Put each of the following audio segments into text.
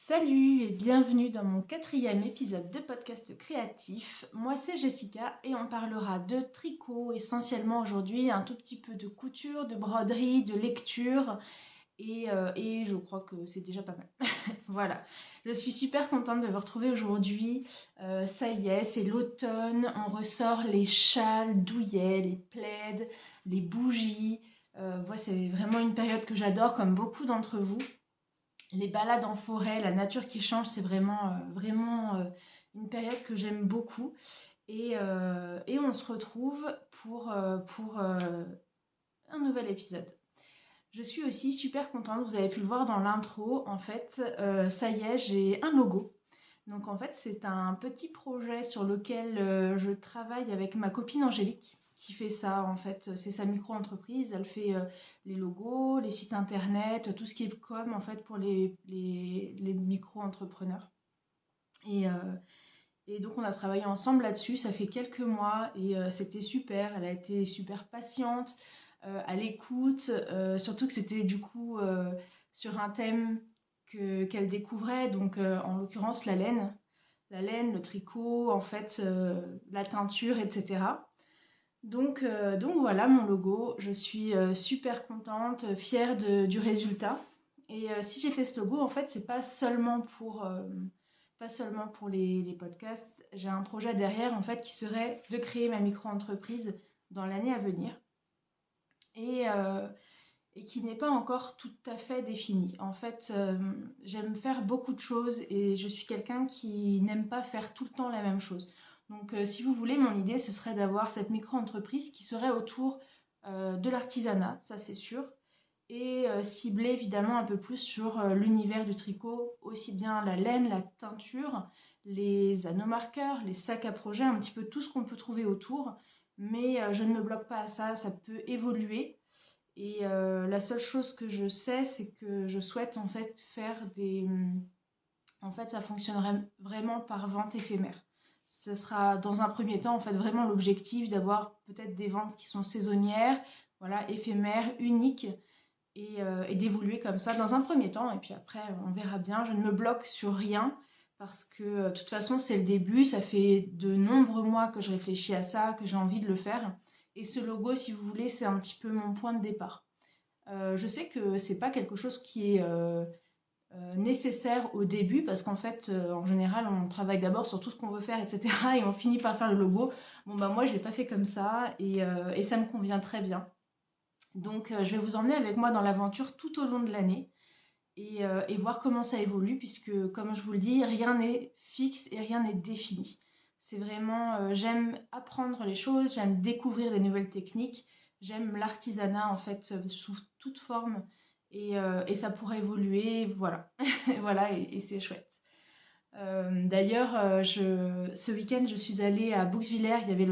Salut et bienvenue dans mon 4e épisode de podcast créatif. Moi c'est Jessica et on parlera de tricot essentiellement aujourd'hui, un tout petit peu de couture, de broderie, de lecture et je crois que c'est déjà pas mal. Voilà, je suis super contente de vous retrouver aujourd'hui. Ça y est, c'est l'automne, on ressort les châles, douillets, les plaids, les bougies. Moi c'est vraiment une période que j'adore comme beaucoup d'entre vous. Les balades en forêt, la nature qui change, c'est vraiment une période que j'aime beaucoup. Et on se retrouve pour un nouvel épisode. Je suis aussi super contente, vous avez pu le voir dans l'intro, en fait, ça y est, j'ai un logo. Donc en fait, c'est un petit projet sur lequel je travaille avec ma copine Angélique, qui fait ça en fait. C'est sa micro-entreprise, elle fait les logos, les sites internet, tout ce qui est com en fait pour les micro-entrepreneurs. Et, euh, et donc on a travaillé ensemble là-dessus, ça fait quelques mois et c'était super, elle a été super patiente, à l'écoute, surtout que c'était du coup sur un thème qu'elle découvrait, donc en l'occurrence la laine, le tricot, en fait, la teinture, etc. Donc voilà mon logo, je suis super contente, fière du résultat. Et si j'ai fait ce logo, en fait, c'est pas seulement pour les podcasts. J'ai un projet derrière, en fait, qui serait de créer ma micro-entreprise dans l'année à venir. Et, euh, et qui n'est pas encore tout à fait définie. En fait, j'aime faire beaucoup de choses et je suis quelqu'un qui n'aime pas faire tout le temps la même chose. Donc, si vous voulez, mon idée, ce serait d'avoir cette micro-entreprise qui serait autour de l'artisanat, ça c'est sûr, et ciblée évidemment un peu plus sur l'univers du tricot, aussi bien la laine, la teinture, les anneaux marqueurs, les sacs à projet, un petit peu tout ce qu'on peut trouver autour. Mais je ne me bloque pas à ça, ça peut évoluer. Et la seule chose que je sais, c'est que je souhaite en fait faire des... En fait, ça fonctionnerait vraiment par vente éphémère. Ce sera dans un premier temps en fait vraiment l'objectif d'avoir peut-être des ventes qui sont saisonnières, voilà, éphémères, uniques, et d'évoluer comme ça dans un premier temps. Et puis après, on verra bien. Je ne me bloque sur rien parce que de toute façon, c'est le début. Ça fait de nombreux mois que je réfléchis à ça, que j'ai envie de le faire. Et ce logo, si vous voulez, c'est un petit peu mon point de départ. Je sais que c'est pas quelque chose qui est nécessaire au début parce qu'en fait, en général, on travaille d'abord sur tout ce qu'on veut faire, etc. Et on finit par faire le logo. Bon, bah moi, je l'ai pas fait comme ça et ça me convient très bien. Donc, je vais vous emmener avec moi dans l'aventure tout au long de l'année et voir comment ça évolue, puisque, comme je vous le dis, rien n'est fixe et rien n'est défini. C'est vraiment, j'aime apprendre les choses, j'aime découvrir des nouvelles techniques, j'aime l'artisanat en fait sous toute forme et ça pourrait évoluer, voilà, voilà, et c'est chouette. D'ailleurs, ce week-end, je suis allée à Bouxwiller. Il y avait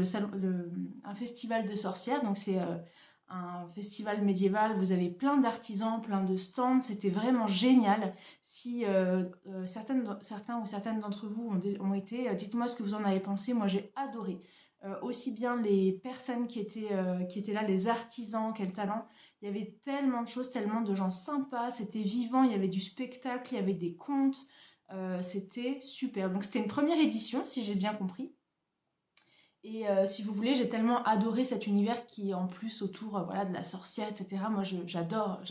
un festival de sorcières. Donc, c'est un festival médiéval. Vous avez plein d'artisans, plein de stands. C'était vraiment génial. Si certains ou certaines d'entre vous ont été, dites-moi ce que vous en avez pensé. Moi, j'ai adoré. Aussi bien les personnes qui étaient là, les artisans, quel talent. Il y avait tellement de choses, tellement de gens sympas. C'était vivant. Il y avait du spectacle, il y avait des contes. C'était super. Donc c'était une première édition, si j'ai bien compris. Et si vous voulez, j'ai tellement adoré cet univers qui est en plus autour voilà, de la sorcière, etc. Moi, j'adore,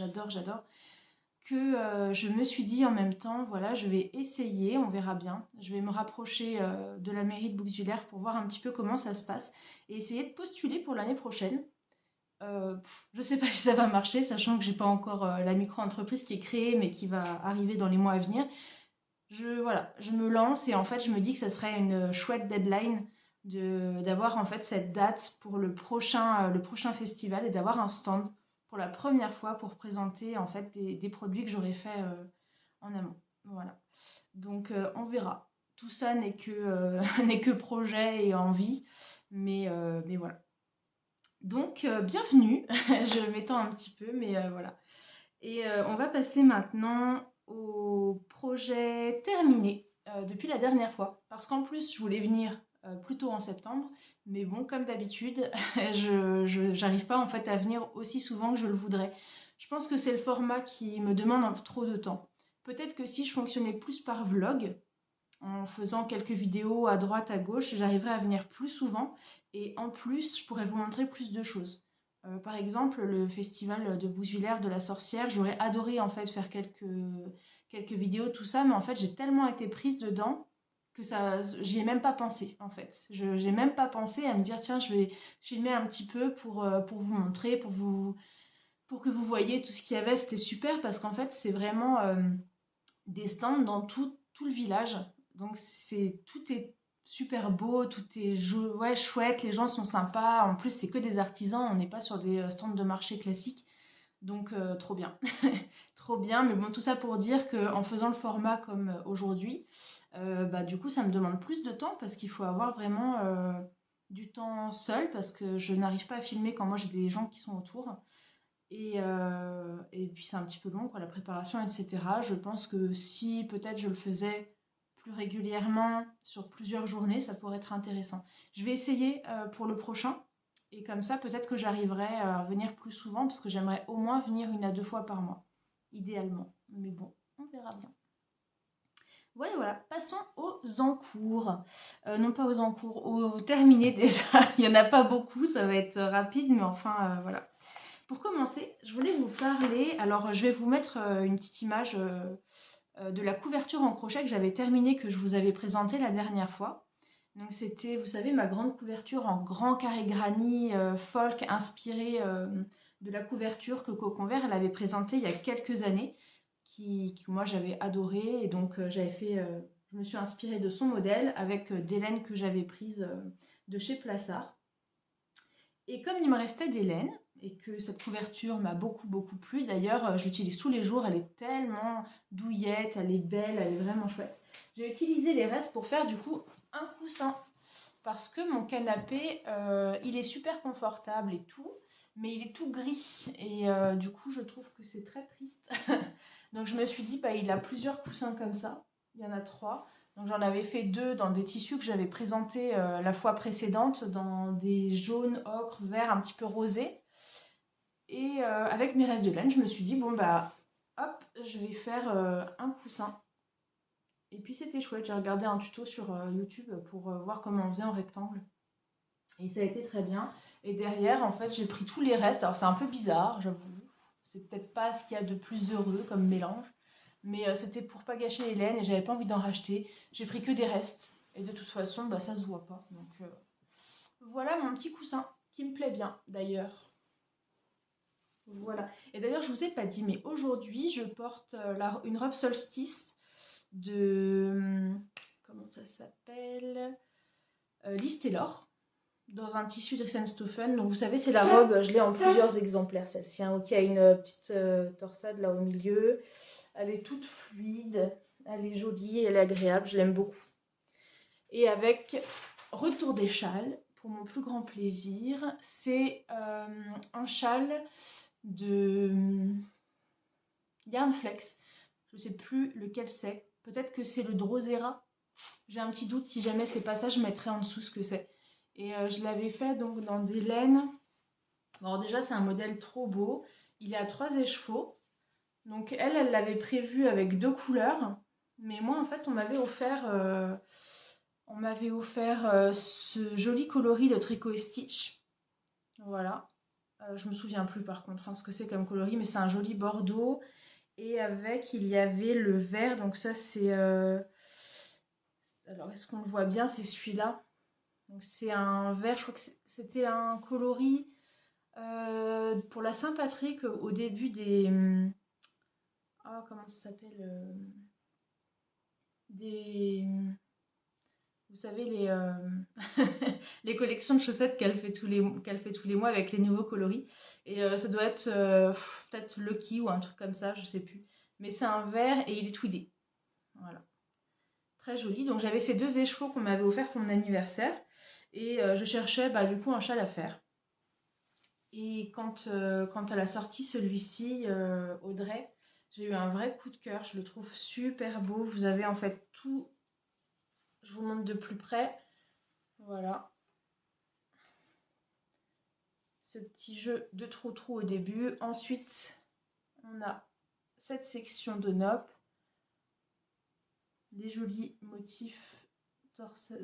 que je me suis dit en même temps, voilà, je vais essayer, on verra bien. Je vais me rapprocher de la mairie de Bouxwiller pour voir un petit peu comment ça se passe et essayer de postuler pour l'année prochaine. Je ne sais pas si ça va marcher, sachant que j'ai pas encore la micro-entreprise qui est créée, mais qui va arriver dans les mois à venir. Voilà, je me lance et en fait, je me dis que ça serait une chouette deadline d'avoir en fait cette date pour le prochain festival et d'avoir un stand pour la première fois pour présenter en fait des produits que j'aurais fait en amont. Voilà. Donc on verra. Tout ça n'est que, n'est que projet et envie, mais voilà. Donc bienvenue, je m'étends un petit peu, mais voilà. Et on va passer maintenant au projet terminé depuis la dernière fois. Parce qu'en plus, je voulais venir plus tôt en septembre. Mais bon, comme d'habitude, je n'arrive pas en fait à venir aussi souvent que je le voudrais. Je pense que c'est le format qui me demande un peu trop de temps. Peut-être que si je fonctionnais plus par vlog, en faisant quelques vidéos à droite, à gauche, j'arriverai à venir plus souvent et en plus, je pourrais vous montrer plus de choses. Par exemple, le festival de Bousvillers de la Sorcière, j'aurais adoré en fait faire quelques vidéos, tout ça, mais en fait, j'ai tellement été prise dedans que ça, j'y ai même pas pensé en fait. J'ai même pas pensé à me dire tiens, je vais filmer un petit peu pour vous montrer, pour que vous voyez tout ce qu'il y avait. C'était super parce qu'en fait, c'est vraiment des stands dans tout le village. Donc tout est super beau, tout est ouais, chouette, les gens sont sympas. En plus, c'est que des artisans, on n'est pas sur des stands de marché classiques. Donc trop bien. Trop bien, mais bon, tout ça pour dire qu'en faisant le format comme aujourd'hui, bah, du coup, ça me demande plus de temps parce qu'il faut avoir vraiment du temps seul parce que je n'arrive pas à filmer quand moi j'ai des gens qui sont autour. Et puis c'est un petit peu long, quoi, la préparation, etc. Je pense que si peut-être je le faisais plus régulièrement sur plusieurs journées, ça pourrait être intéressant. Je vais essayer pour le prochain. Et comme ça, peut-être que j'arriverai à venir plus souvent, parce que j'aimerais au moins venir 1 à 2 fois par mois, idéalement. Mais bon, on verra bien. Voilà, voilà. Passons aux encours. Non pas aux encours, aux terminés déjà. Il n'y en a pas beaucoup, ça va être rapide, mais enfin, voilà. Pour commencer, je voulais vous parler, alors je vais vous mettre une petite image de la couverture en crochet que j'avais terminée, que je vous avais présentée la dernière fois. Donc c'était, vous savez, ma grande couverture en grand carré granit folk inspirée de la couverture que Cocon Vert elle avait présentée il y a quelques années, que moi j'avais adoré et donc je me suis inspirée de son modèle avec des laines que j'avais prises de chez Plassard. Et comme il me restait des laines, et que cette couverture m'a beaucoup plu, d'ailleurs j'utilise tous les jours, elle est tellement douillette, elle est belle, elle est vraiment chouette. J'ai utilisé les restes pour faire du coup un coussin, parce que mon canapé, il est super confortable et tout, mais il est tout gris, et du coup je trouve que c'est très triste. Donc je me suis dit, bah, il a plusieurs coussins comme ça, il y en a 3. Donc j'en avais fait 2 dans des tissus que j'avais présentés la fois précédente, dans des jaunes, ocre, vert, un petit peu rosé. Et avec mes restes de laine, je me suis dit, bon bah, hop, je vais faire un coussin. Et puis c'était chouette, j'ai regardé un tuto sur YouTube pour voir comment on faisait en rectangle. Et ça a été très bien. Et derrière, en fait, j'ai pris tous les restes. Alors c'est un peu bizarre, j'avoue. C'est peut-être pas ce qu'il y a de plus heureux comme mélange. Mais c'était pour pas gâcher les laines et j'avais pas envie d'en racheter. J'ai pris que des restes. Et de toute façon, bah, ça se voit pas. Donc voilà mon petit coussin qui me plaît bien d'ailleurs. Voilà. Et d'ailleurs, je vous ai pas dit, mais aujourd'hui, je porte une robe solstice de... Comment ça s'appelle Liz Taylor, dans un tissu Driesenstoffen. Donc vous savez, c'est la robe, je l'ai en plusieurs exemplaires, celle-ci, hein, qui a une petite torsade là au milieu. Elle est toute fluide, elle est jolie, elle est agréable, je l'aime beaucoup. Et avec retour des châles, pour mon plus grand plaisir, c'est un châle de Yarnflex. Je ne sais plus lequel c'est. Peut-être que c'est le Drosera. J'ai un petit doute, si jamais c'est pas ça, je mettrai en dessous ce que c'est. Et je l'avais fait donc dans des laines. Alors déjà, c'est un modèle trop beau. Il est à 3 écheveaux. Donc elle l'avait prévu avec 2 couleurs. Mais moi, en fait, on m'avait offert ce joli coloris de Tricot et Stitch. Voilà. Je me souviens plus par contre ce que c'est comme coloris, mais c'est un joli bordeaux. Et avec, il y avait le vert. Donc ça, c'est... Alors, est-ce qu'on le voit bien? C'est celui-là. Donc c'est un vert, je crois que c'était un coloris pour la Saint-Patrick au début des... Ah, comment ça s'appelle des... Vous savez, les collections de chaussettes qu'elle fait tous les mois avec les nouveaux coloris. Et ça doit être peut-être Lucky ou un truc comme ça, je sais plus. Mais c'est un vert et il est tweedé. Voilà. Très joli. Donc j'avais ces 2 écheveaux qu'on m'avait offert pour mon anniversaire. Et je cherchais bah, du coup un châle à faire. Et quand elle a sorti celui-ci, Audrey, j'ai eu un vrai coup de cœur. Je le trouve super beau. Vous avez en fait tout. Je vous montre de plus près. Voilà. Ce petit jeu de trou-trou au début. Ensuite, on a cette section de nopp les jolis motifs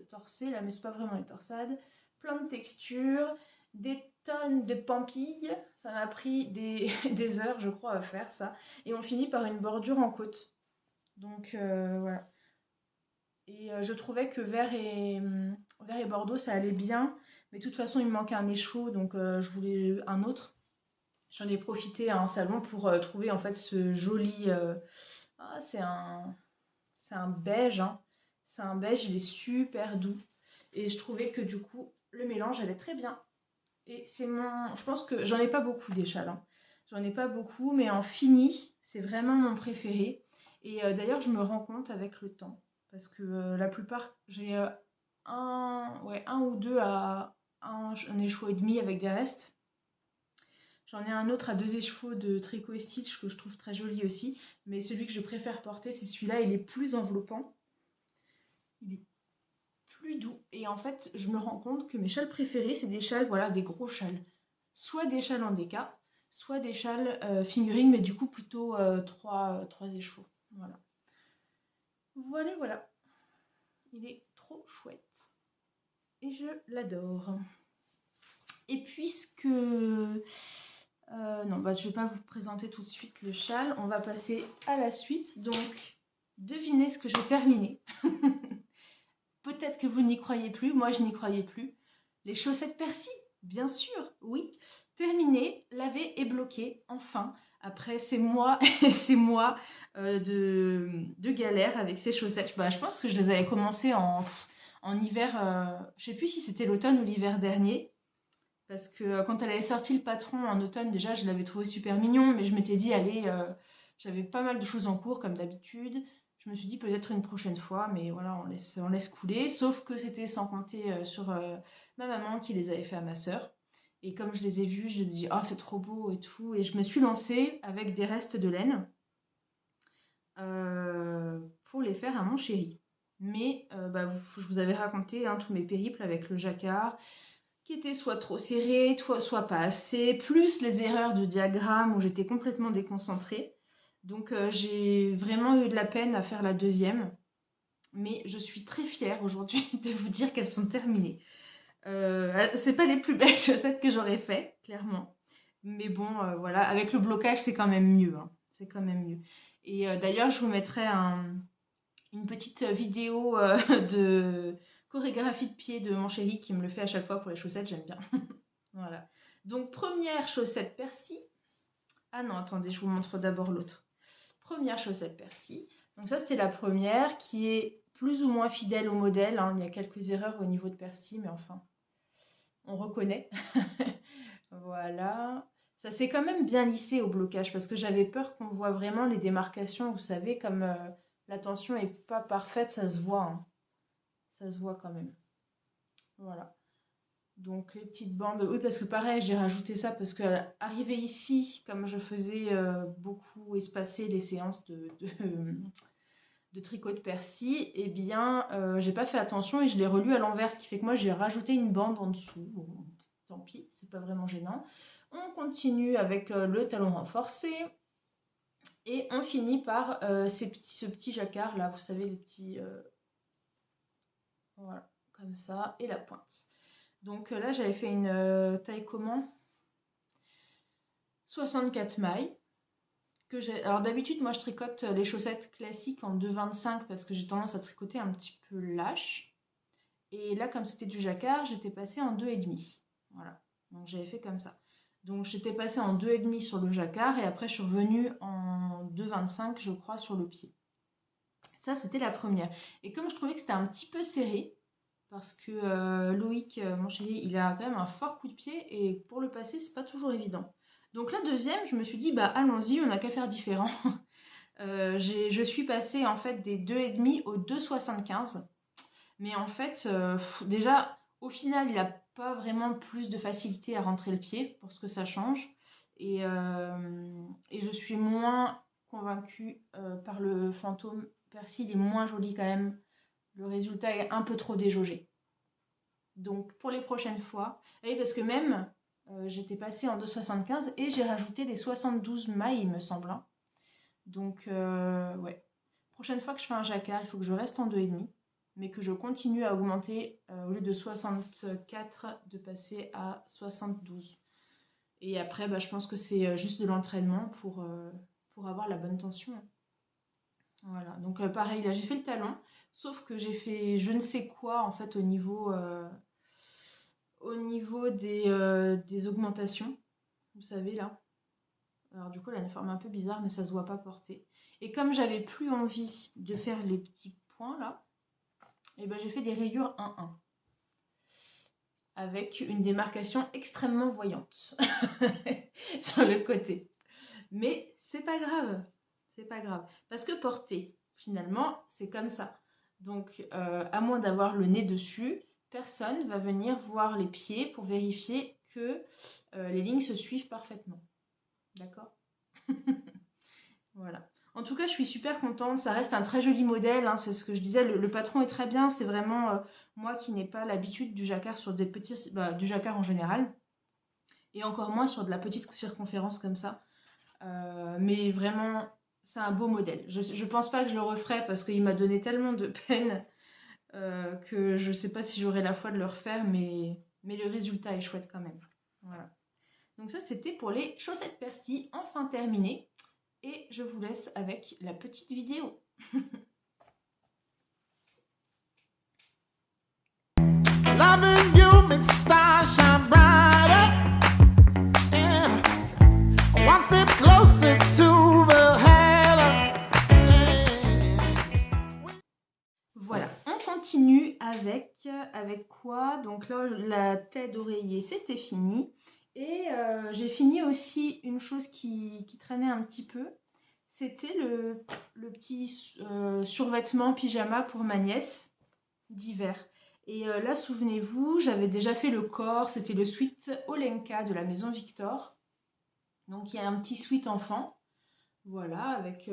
torsés, là, mais c'est pas vraiment des torsades. Plein de textures, des tonnes de pampilles. Ça m'a pris des heures, je crois, à faire ça. Et on finit par une bordure en côte. Donc voilà. Et je trouvais que vert et bordeaux, ça allait bien. Mais de toute façon, il me manquait un écheveau, donc je voulais un autre. J'en ai profité à un salon pour trouver en fait ce joli... Ah, c'est un beige, hein. C'est un beige, il est super doux. Et je trouvais que du coup, le mélange allait très bien. Et c'est mon... Je pense que j'en ai pas beaucoup des châles, hein. J'en ai pas beaucoup, mais en fini, c'est vraiment mon préféré. Et d'ailleurs, je me rends compte avec le temps. Parce que la plupart, j'ai un ou deux à un écheveau et demi avec des restes. J'en ai un autre à 2 écheveaux de tricot et stitch que je trouve très joli aussi. Mais celui que je préfère porter, c'est celui-là. Il est plus enveloppant. Il est plus doux. Et en fait, je me rends compte que mes châles préférés, c'est des châles, voilà, des gros châles. Soit des châles en déca, soit des châles fingering, mais du coup plutôt 3 écheveaux. Voilà. Voilà, voilà. Il est trop chouette. Et je l'adore. Et puisque... non, bah, je ne vais pas vous présenter tout de suite le châle. On va passer à la suite. Donc, devinez ce que j'ai terminé. Peut-être que vous n'y croyez plus. Moi, je n'y croyais plus. Les chaussettes persil, bien sûr, oui. Terminé, lavé et bloqué, enfin. Après ces mois et ces mois de galère avec ces chaussettes. Bah, je pense que je les avais commencées en hiver. Je ne sais plus si c'était l'automne ou l'hiver dernier. Parce que quand elle avait sorti le patron en automne, déjà, je l'avais trouvé super mignon. Mais je m'étais dit, allez, j'avais pas mal de choses en cours, comme d'habitude. Je me suis dit peut-être une prochaine fois, mais voilà, on laisse couler. Sauf que c'était sans compter sur ma maman qui les avait fait à ma sœur. Et comme je les ai vus, je me dis, oh, c'est trop beau et tout. Et je me suis lancée avec des restes de laine pour les faire à mon chéri. Mais bah, je vous avais raconté hein, tous mes périples avec le jacquard, qui était soit trop serré, soit pas assez, plus les erreurs de diagramme où j'étais complètement déconcentrée. Donc j'ai vraiment eu de la peine à faire la deuxième. Mais je suis très fière aujourd'hui de vous dire qu'elles sont terminées. C'est pas les plus belles chaussettes que j'aurais fait, clairement. Mais bon, voilà, avec le blocage, c'est quand même mieux. Hein. C'est quand même mieux. Et d'ailleurs, je vous mettrai une petite vidéo de chorégraphie de pied de mon chéri qui me le fait à chaque fois pour les chaussettes, j'aime bien. Voilà. Donc, première chaussette persil. Ah non, attendez, je vous montre d'abord l'autre. Première chaussette persil. Donc ça, c'était la première qui est plus ou moins fidèle au modèle. Hein. Il y a quelques erreurs au niveau de persil, mais enfin, on reconnaît. Voilà. Ça s'est quand même bien lissé au blocage parce que j'avais peur qu'on voit vraiment les démarcations. Vous savez, comme la tension n'est pas parfaite, ça se voit. Hein. Ça se voit quand même. Voilà. Donc les petites bandes, oui parce que pareil j'ai rajouté ça parce que arrivé ici, comme je faisais beaucoup espacer les séances de tricot de persil, eh bien j'ai pas fait attention et je l'ai relu à l'envers, ce qui fait que moi j'ai rajouté une bande en dessous. Bon, tant pis, c'est pas vraiment gênant. On continue avec le talon renforcé et on finit par ce petit jacquard là, vous savez les petits... voilà, comme ça, et la pointe. Donc là, j'avais fait une taille comment 64 mailles. Alors d'habitude, moi, je tricote les chaussettes classiques en 2,25 parce que j'ai tendance à tricoter un petit peu lâche. Et là, comme c'était du jacquard, j'étais passée en 2,5. Voilà, donc j'avais fait comme ça. Donc j'étais passée en 2,5 sur le jacquard et après, je suis revenue en 2,25, je crois, sur le pied. Ça, c'était la première. Et comme je trouvais que c'était un petit peu serré, parce que Loïc, mon chéri, il a quand même un fort coup de pied et pour le passer, c'est pas toujours évident. Donc la deuxième, je me suis dit, bah allons-y, on n'a qu'à faire différent. Je suis passée en fait des 2,5 au 2,75. Mais en fait, déjà, au final, il n'a pas vraiment plus de facilité à rentrer le pied pour ce que ça change. Et je suis moins convaincue par le fantôme. Persil est moins joli quand même. Le résultat est un peu trop déjaugé. Donc pour les prochaines fois, oui, parce que même j'étais passée en 2,75 et j'ai rajouté les 72 mailles, il me semble. Hein. Donc ouais, Prochaine fois que je fais un jacquard, il faut que je reste en 2,5, mais que je continue à augmenter au lieu de 64, de passer à 72. Et après, bah, je pense que c'est juste de l'entraînement pour avoir la bonne tension. Voilà, donc pareil, là j'ai fait le talon, sauf que j'ai fait je ne sais quoi en fait au niveau des augmentations, vous savez là. Alors du coup, elle a une forme un peu bizarre, mais ça se voit pas porter. Et comme j'avais plus envie de faire les petits points là, et ben j'ai fait des rayures 1-1 avec une démarcation extrêmement voyante sur le côté. Mais c'est pas grave, c'est pas grave. Parce que porter, finalement, c'est comme ça. Donc, à moins d'avoir le nez dessus, personne va venir voir les pieds pour vérifier que les lignes se suivent parfaitement. D'accord? Voilà. En tout cas, je suis super contente. Ça reste un très joli modèle, hein, c'est ce que je disais. Le patron est très bien. C'est vraiment moi qui n'ai pas l'habitude du jacquard sur des petits, du jacquard en général, et encore moins sur de la petite circonférence comme ça. Mais vraiment, c'est un beau modèle. Je pense pas que je le referai parce qu'il m'a donné tellement de peine que je sais pas si j'aurai la foi de le refaire, mais le résultat est chouette quand même. Voilà. Donc ça, c'était pour les chaussettes persil, enfin terminées. Et je vous laisse avec la petite vidéo. Loving you makes the stars shine brighter. Yeah. One step closer to the heaven. Yeah. Voilà, on continue avec quoi? Donc là, la tête d'oreiller, c'était fini. Et j'ai fini aussi une chose qui traînait un petit peu. C'était le petit survêtement pyjama pour ma nièce d'hiver. Et là, souvenez-vous, j'avais déjà fait le corps, c'était le sweat Olenka de la maison Victor. Donc il y a un petit sweat enfant, voilà, avec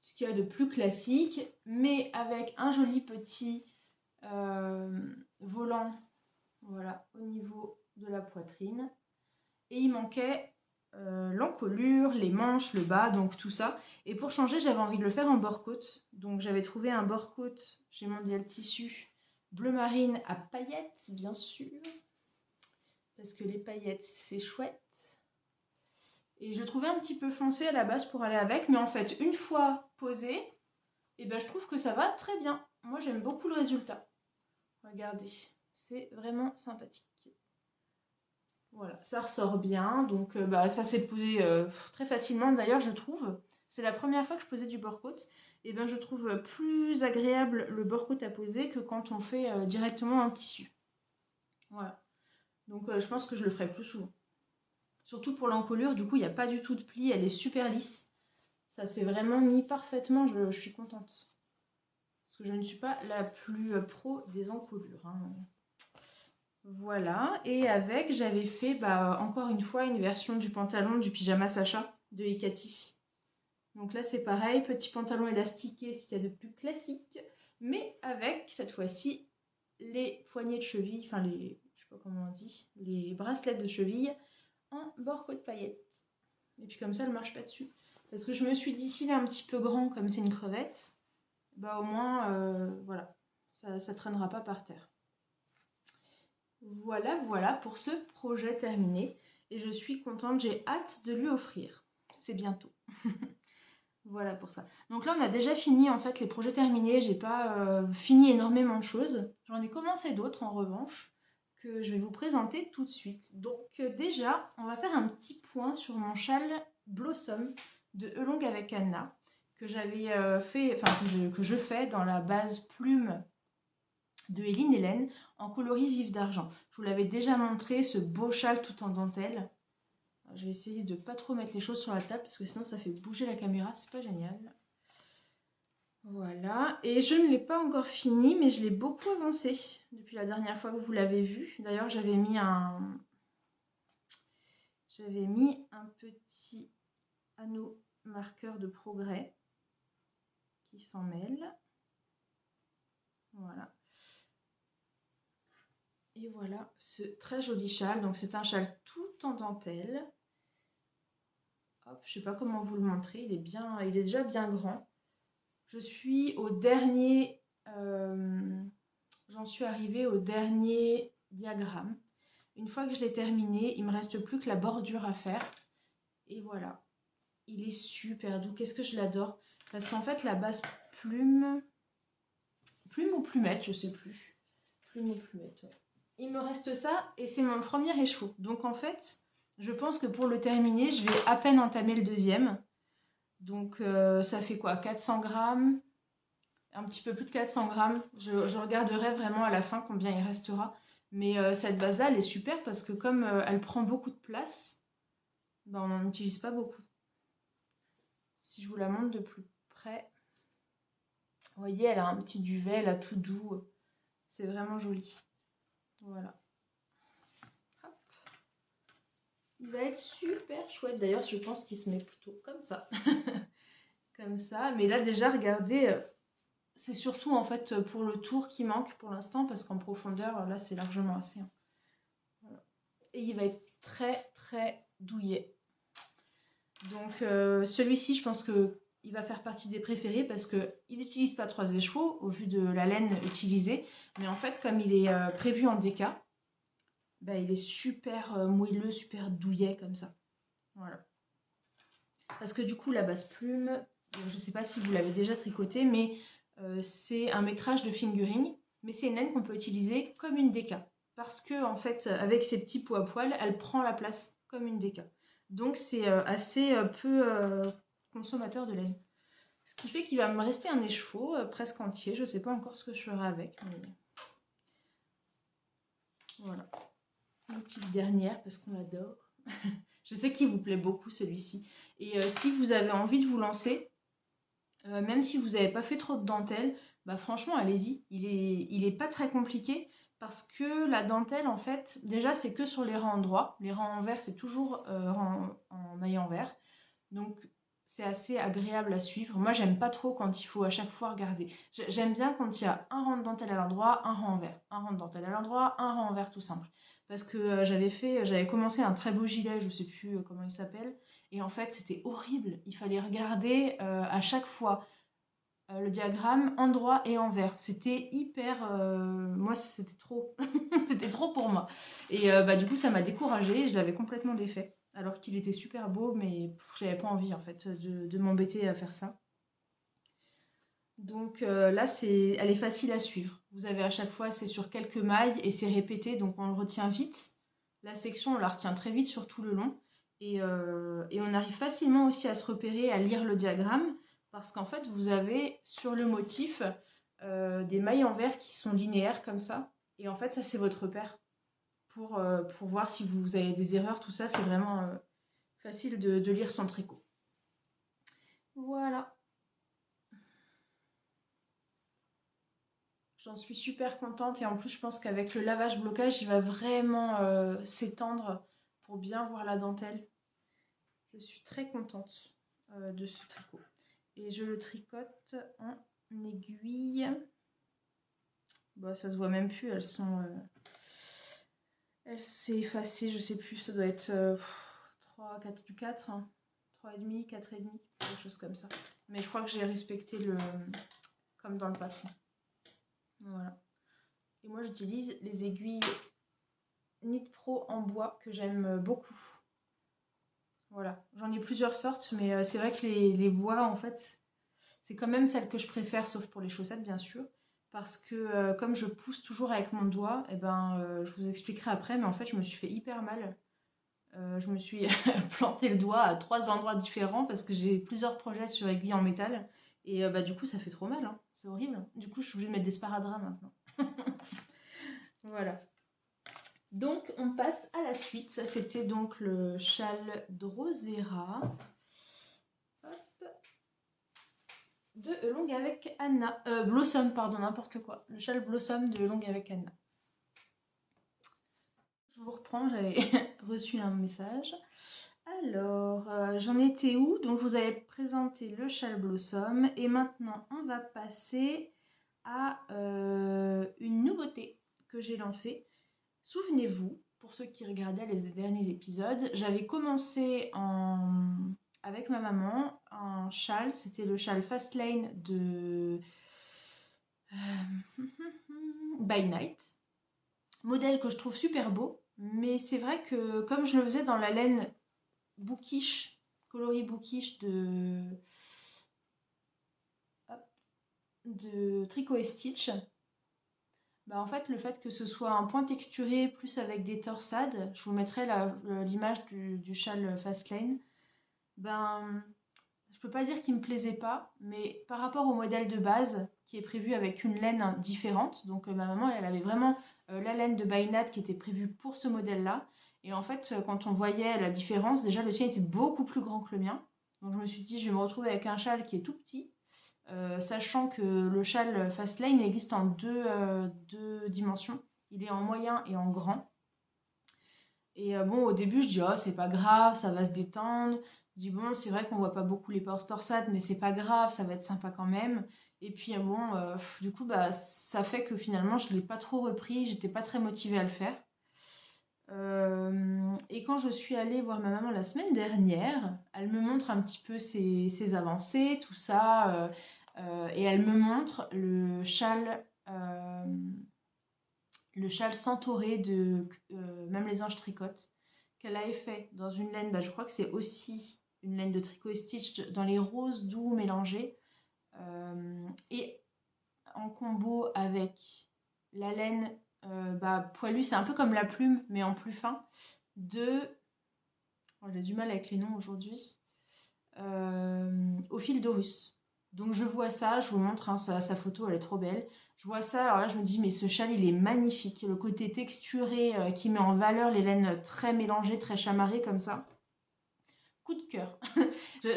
ce qu'il y a de plus classique, mais avec un joli petit volant, voilà, au niveau de la poitrine. Et il manquait l'encolure, les manches, le bas, donc tout ça. Et pour changer, j'avais envie de le faire en bord-côte. Donc j'avais trouvé un bord-côte chez Mondial Tissu bleu marine à paillettes, bien sûr. Parce que les paillettes, c'est chouette. Et je trouvais un petit peu foncé à la base pour aller avec. Mais en fait, une fois posé, eh ben, je trouve que ça va très bien. Moi, j'aime beaucoup le résultat. Regardez, c'est vraiment sympathique. Voilà, ça ressort bien, donc ça s'est posé très facilement d'ailleurs je trouve. C'est la première fois que je posais du bord-côte, et ben je trouve plus agréable le bord-côte à poser que quand on fait directement un tissu. Voilà, donc je pense que je le ferai plus souvent. Surtout pour l'encolure, du coup il n'y a pas du tout de pli, elle est super lisse. Ça s'est vraiment mis parfaitement, je suis contente. Parce que je ne suis pas la plus pro des encolures, hein. Voilà, et avec, j'avais fait encore une fois une version du pantalon du pyjama Sacha de Hecati. Donc là, c'est pareil, petit pantalon élastiqué, ce qu'il y a de plus classique, mais avec, cette fois-ci, les poignées de cheville, enfin je sais pas comment on dit, les bracelets de cheville en bord-côte paillettes. Et puis comme ça, elle ne marche pas dessus. Parce que je me suis dit, s'il est un petit peu grand, comme c'est une crevette, au moins, voilà, ça ne traînera pas par terre. Voilà pour ce projet terminé. Et je suis contente, j'ai hâte de lui offrir. C'est bientôt. Voilà pour ça. Donc là, on a déjà fini en fait les projets terminés. J'ai pas fini énormément de choses. J'en ai commencé d'autres en revanche que je vais vous présenter tout de suite. Donc déjà, on va faire un petit point sur mon châle Blossom de Elong avec Anna que j'avais fait, enfin que je fais dans la base plume de Hélène Hélène en coloris vif d'argent. Je vous l'avais déjà montré, ce beau châle tout en dentelle. Je vais essayer de ne pas trop mettre les choses sur la table parce que sinon ça fait bouger la caméra, c'est pas génial. Voilà, et je ne l'ai pas encore fini, mais je l'ai beaucoup avancé depuis la dernière fois que vous l'avez vu. D'ailleurs, j'avais mis un petit anneau marqueur de progrès qui s'en mêle. Voilà. Et voilà ce très joli châle. Donc c'est un châle tout en dentelle. Hop, je ne sais pas comment vous le montrer. Il est déjà bien grand. je suis au dernier, j'en suis arrivée au dernier diagramme. Une fois que je l'ai terminé, il me reste plus que la bordure à faire. Et voilà, il est super doux. Qu'est-ce que je l'adore. Parce qu'en fait, la base plume ou plumette, je sais plus. Plume ou plumette, ouais. Il me reste ça et c'est mon premier écheveau. Donc en fait, je pense que pour le terminer, je vais à peine entamer le deuxième. Donc ça fait quoi, 400 grammes, un petit peu plus de 400 grammes. Je regarderai vraiment à la fin combien il restera. Mais cette base-là, elle est super parce que comme elle prend beaucoup de place, ben, on n'en utilise pas beaucoup. Si je vous la montre de plus près, vous voyez, elle a un petit duvet, elle a tout doux. C'est vraiment joli. Voilà. Hop. Il va être super chouette. D'ailleurs, je pense qu'il se met plutôt comme ça. Comme ça. Mais là, déjà, regardez, c'est surtout en fait pour le tour qui manque pour l'instant parce qu'en profondeur, là, c'est largement assez. Hein. Voilà. Et il va être très, très douillet. Donc, celui-ci, je pense qu'il va faire partie des préférés parce qu'il n'utilise pas 3 écheveaux au vu de la laine utilisée. Mais en fait, comme il est prévu en DK, bah, il est super moelleux, super douillet comme ça. Voilà. Parce que du coup, la base plume, je ne sais pas si vous l'avez déjà tricoté, mais c'est un métrage de fingering. Mais c'est une laine qu'on peut utiliser comme une DK. Parce que, en fait, avec ses petits pots à poil, elle prend la place comme une DK. Donc, c'est assez peu consommateur de laine. Ce qui fait qu'il va me rester un écheveau presque entier. Je ne sais pas encore ce que je ferai avec. Mais... voilà. Une petite dernière parce qu'on l'adore. Je sais qu'il vous plaît beaucoup celui-ci. Et si vous avez envie de vous lancer, même si vous n'avez pas fait trop de dentelle, bah franchement allez-y. Il est pas très compliqué parce que la dentelle en fait, déjà c'est que sur les rangs droits. Les rangs envers c'est toujours en maille envers. Donc c'est assez agréable à suivre. Moi j'aime pas trop quand il faut à chaque fois regarder. J'aime bien quand il y a un rang de dentelle à l'endroit, un rang envers. Un rang de dentelle à l'endroit, un rang envers tout simple. Parce que j'avais commencé un très beau gilet, je sais plus comment il s'appelle. Et en fait c'était horrible. Il fallait regarder à chaque fois le diagramme endroit et envers. C'était hyper... moi c'était trop. C'était trop pour moi. Et bah, du coup ça m'a découragée et je l'avais complètement défait. Alors qu'il était super beau, mais j'avais pas envie en fait de m'embêter à faire ça. Donc là, elle est facile à suivre. Vous avez à chaque fois, c'est sur quelques mailles et c'est répété, donc on le retient vite. La section, on la retient très vite sur tout le long. Et on arrive facilement aussi à se repérer, à lire le diagramme, parce qu'en fait, vous avez sur le motif des mailles en vert qui sont linéaires comme ça. Et en fait, ça, c'est votre repère pour voir si vous avez des erreurs, tout ça. C'est vraiment facile de lire son tricot. Voilà. J'en suis super contente et en plus je pense qu'avec le lavage blocage il va vraiment s'étendre pour bien voir la dentelle. Je suis très contente de ce tricot. Et je le tricote en aiguille. Bon, ça se voit même plus, elles sont... elle s'est effacée, je sais plus, ça doit être 3, 4, du 4, hein, 3,5, 4,5, quelque chose comme ça. Mais je crois que j'ai respecté le... comme dans le patron. Voilà. Et moi j'utilise les aiguilles Knit Pro en bois que j'aime beaucoup. Voilà, j'en ai plusieurs sortes, mais c'est vrai que les bois en fait, c'est quand même celles que je préfère, sauf pour les chaussettes bien sûr. Parce que comme je pousse toujours avec mon doigt, et ben, je vous expliquerai après, mais en fait je me suis fait hyper mal. Je me suis planté le doigt à 3 endroits différents parce que j'ai plusieurs projets sur aiguille en métal. Et bah, du coup ça fait trop mal, hein. C'est horrible. Du coup je suis obligée de mettre des sparadraps maintenant. Voilà. Donc on passe à la suite. Ça c'était donc le châle Drosera de Longue avec Anna. Blossom, pardon, n'importe quoi. Le châle Blossom de Longue avec Anna. Je vous reprends, j'avais reçu un message. Alors, j'en étais où? Donc je vous avais présenté le châle Blossom et maintenant on va passer à une nouveauté que j'ai lancée. Souvenez-vous, pour ceux qui regardaient les derniers épisodes, j'avais commencé en avec ma maman un châle, c'était le châle Fastlane de By Night, modèle que je trouve super beau, mais c'est vrai que comme je le faisais dans la laine bookish, coloris bookish de Tricot et Stitch, bah en fait le fait que ce soit un point texturé plus avec des torsades, je vous mettrai l'image du châle Fastlane, ben je peux pas dire qu'il me plaisait pas, mais par rapport au modèle de base qui est prévu avec une laine différente, donc ma maman elle avait vraiment la laine de Bainat qui était prévue pour ce modèle-là, et en fait quand on voyait la différence, déjà le sien était beaucoup plus grand que le mien, donc je me suis dit je vais me retrouver avec un châle qui est tout petit, sachant que le châle Fastlane existe en deux dimensions, il est en moyen et en grand. Et bon, au début, je dis, oh, c'est pas grave, ça va se détendre. Je dis, bon, c'est vrai qu'on voit pas beaucoup les portes torsades, mais c'est pas grave, ça va être sympa quand même. Et puis, bon, du coup, bah, ça fait que finalement, je l'ai pas trop repris, j'étais pas très motivée à le faire. Et quand je suis allée voir ma maman la semaine dernière, elle me montre un petit peu ses avancées, tout ça, et elle me montre le châle centauré de Même les anges tricotent, qu'elle avait fait dans une laine, bah, je crois que c'est aussi une laine de Tricot et Stitch, dans les roses doux mélangés, et en combo avec la laine bah, poilue, c'est un peu comme la plume, mais en plus fin, oh, j'ai du mal avec les noms aujourd'hui, au fil d'Horus. Donc je vois ça, je vous montre hein, sa photo, elle est trop belle. Je vois ça, alors là je me dis mais ce châle il est magnifique. Le côté texturé qui met en valeur les laines très mélangées, très chamarrées comme ça. Coup de cœur.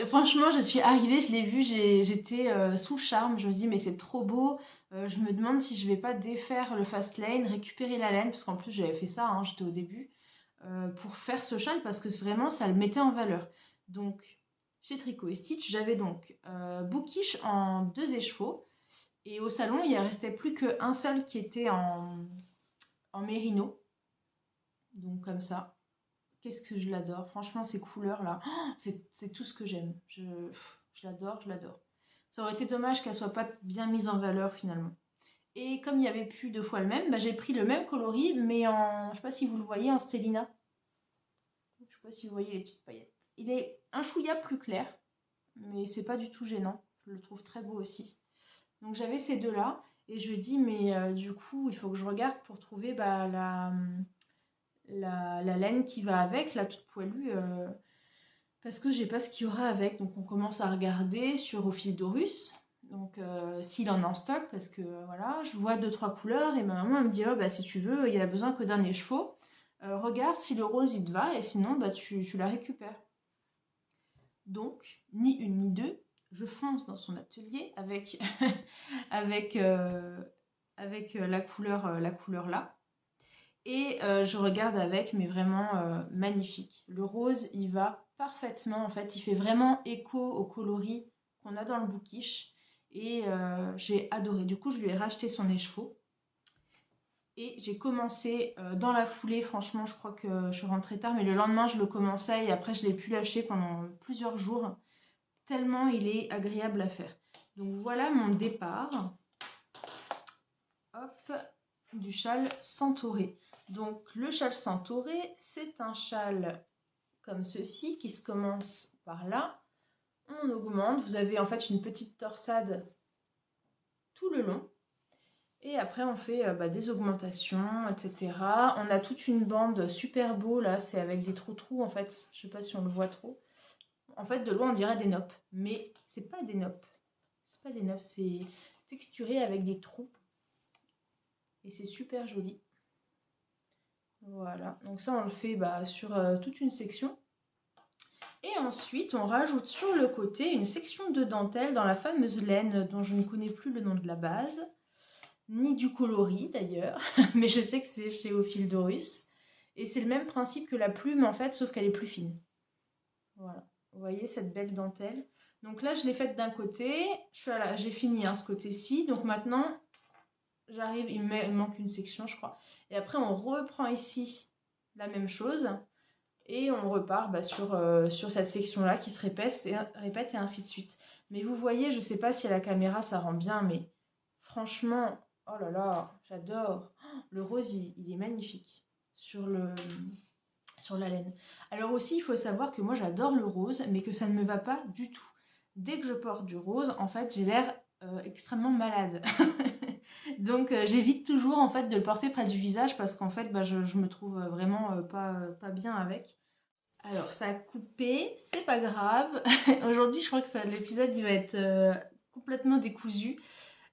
Franchement je suis arrivée, je l'ai vu, j'étais sous le charme. Je me dis mais c'est trop beau. Je me demande si je vais pas défaire le Fastlane, récupérer la laine, parce qu'en plus j'avais fait ça, hein, j'étais au début, pour faire ce châle parce que vraiment ça le mettait en valeur. Donc chez Tricot et Stitch, j'avais donc Bookish en 2 écheveaux. Et au salon, il ne restait plus qu'un seul qui était en mérino. Donc comme ça. Qu'est-ce que je l'adore. Franchement, ces couleurs-là, oh, c'est tout ce que j'aime. Je l'adore, je l'adore. Ça aurait été dommage qu'elle soit pas bien mise en valeur finalement. Et comme il n'y avait plus 2 fois le même, bah, j'ai pris le même coloris, mais je ne sais pas si vous le voyez, en Stellina. Je ne sais pas si vous voyez les petites paillettes. Il est un chouïa plus clair, mais c'est pas du tout gênant. Je le trouve très beau aussi. Donc j'avais ces deux-là, et je dis, mais du coup, il faut que je regarde pour trouver bah, la laine qui va avec, la toute poilue, parce que je sais pas ce qu'il y aura avec. Donc on commence à regarder sur Au fil d'Horus, donc s'il en a en stock, parce que voilà, je vois 2-3 couleurs, et ma maman elle me dit, oh bah si tu veux, il y a besoin que d'un écheveau. Regarde si le rose il te va, et sinon bah tu la récupères. Donc, ni une ni deux, je fonce dans son atelier avec, avec, la couleur là. Et je regarde avec, mais vraiment magnifique. Le rose, il va parfaitement, en fait, il fait vraiment écho au coloris qu'on a dans le bookish. Et j'ai adoré. Du coup, je lui ai racheté son écheveau. Et j'ai commencé dans la foulée, franchement, je crois que je suis rentrée tard, mais le lendemain, je le commençais et après, je l'ai pu lâcher pendant plusieurs jours, tellement il est agréable à faire. Donc voilà mon départ, hop, du châle centauré. Donc le châle centauré, c'est un châle comme ceci qui se commence par là. On augmente, vous avez en fait une petite torsade tout le long. Et après on fait des augmentations, etc. On a toute une bande super beau là, c'est avec des trous en fait. Je sais pas si on le voit trop. En fait de loin on dirait des noppes, mais c'est pas des noppes. C'est pas des noppes, c'est texturé avec des trous. Et c'est super joli. Voilà, donc ça on le fait sur toute une section. Et ensuite on rajoute sur le côté une section de dentelle dans la fameuse laine dont je ne connais plus le nom de la base, ni du coloris d'ailleurs, mais je sais que c'est chez Au fil d'Horus. Et c'est le même principe que la plume en fait, sauf qu'elle est plus fine. Voilà, vous voyez cette belle dentelle. Donc là je l'ai faite d'un côté, j'ai fini ce côté-ci, donc maintenant j'arrive, il me manque une section je crois. Et après on reprend ici la même chose. Et on repart sur cette section-là qui se répète et ainsi de suite. Mais vous voyez, je ne sais pas si à la caméra ça rend bien, mais franchement, oh là là, j'adore. Le rose, il est magnifique sur la laine. Alors aussi, il faut savoir que moi j'adore le rose, mais que ça ne me va pas du tout. Dès que je porte du rose, en fait, j'ai l'air extrêmement malade. Donc j'évite toujours en fait de le porter près du visage parce qu'en fait je me trouve vraiment pas bien avec. Alors ça a coupé, c'est pas grave. Aujourd'hui je crois que l'épisode il va être complètement décousu.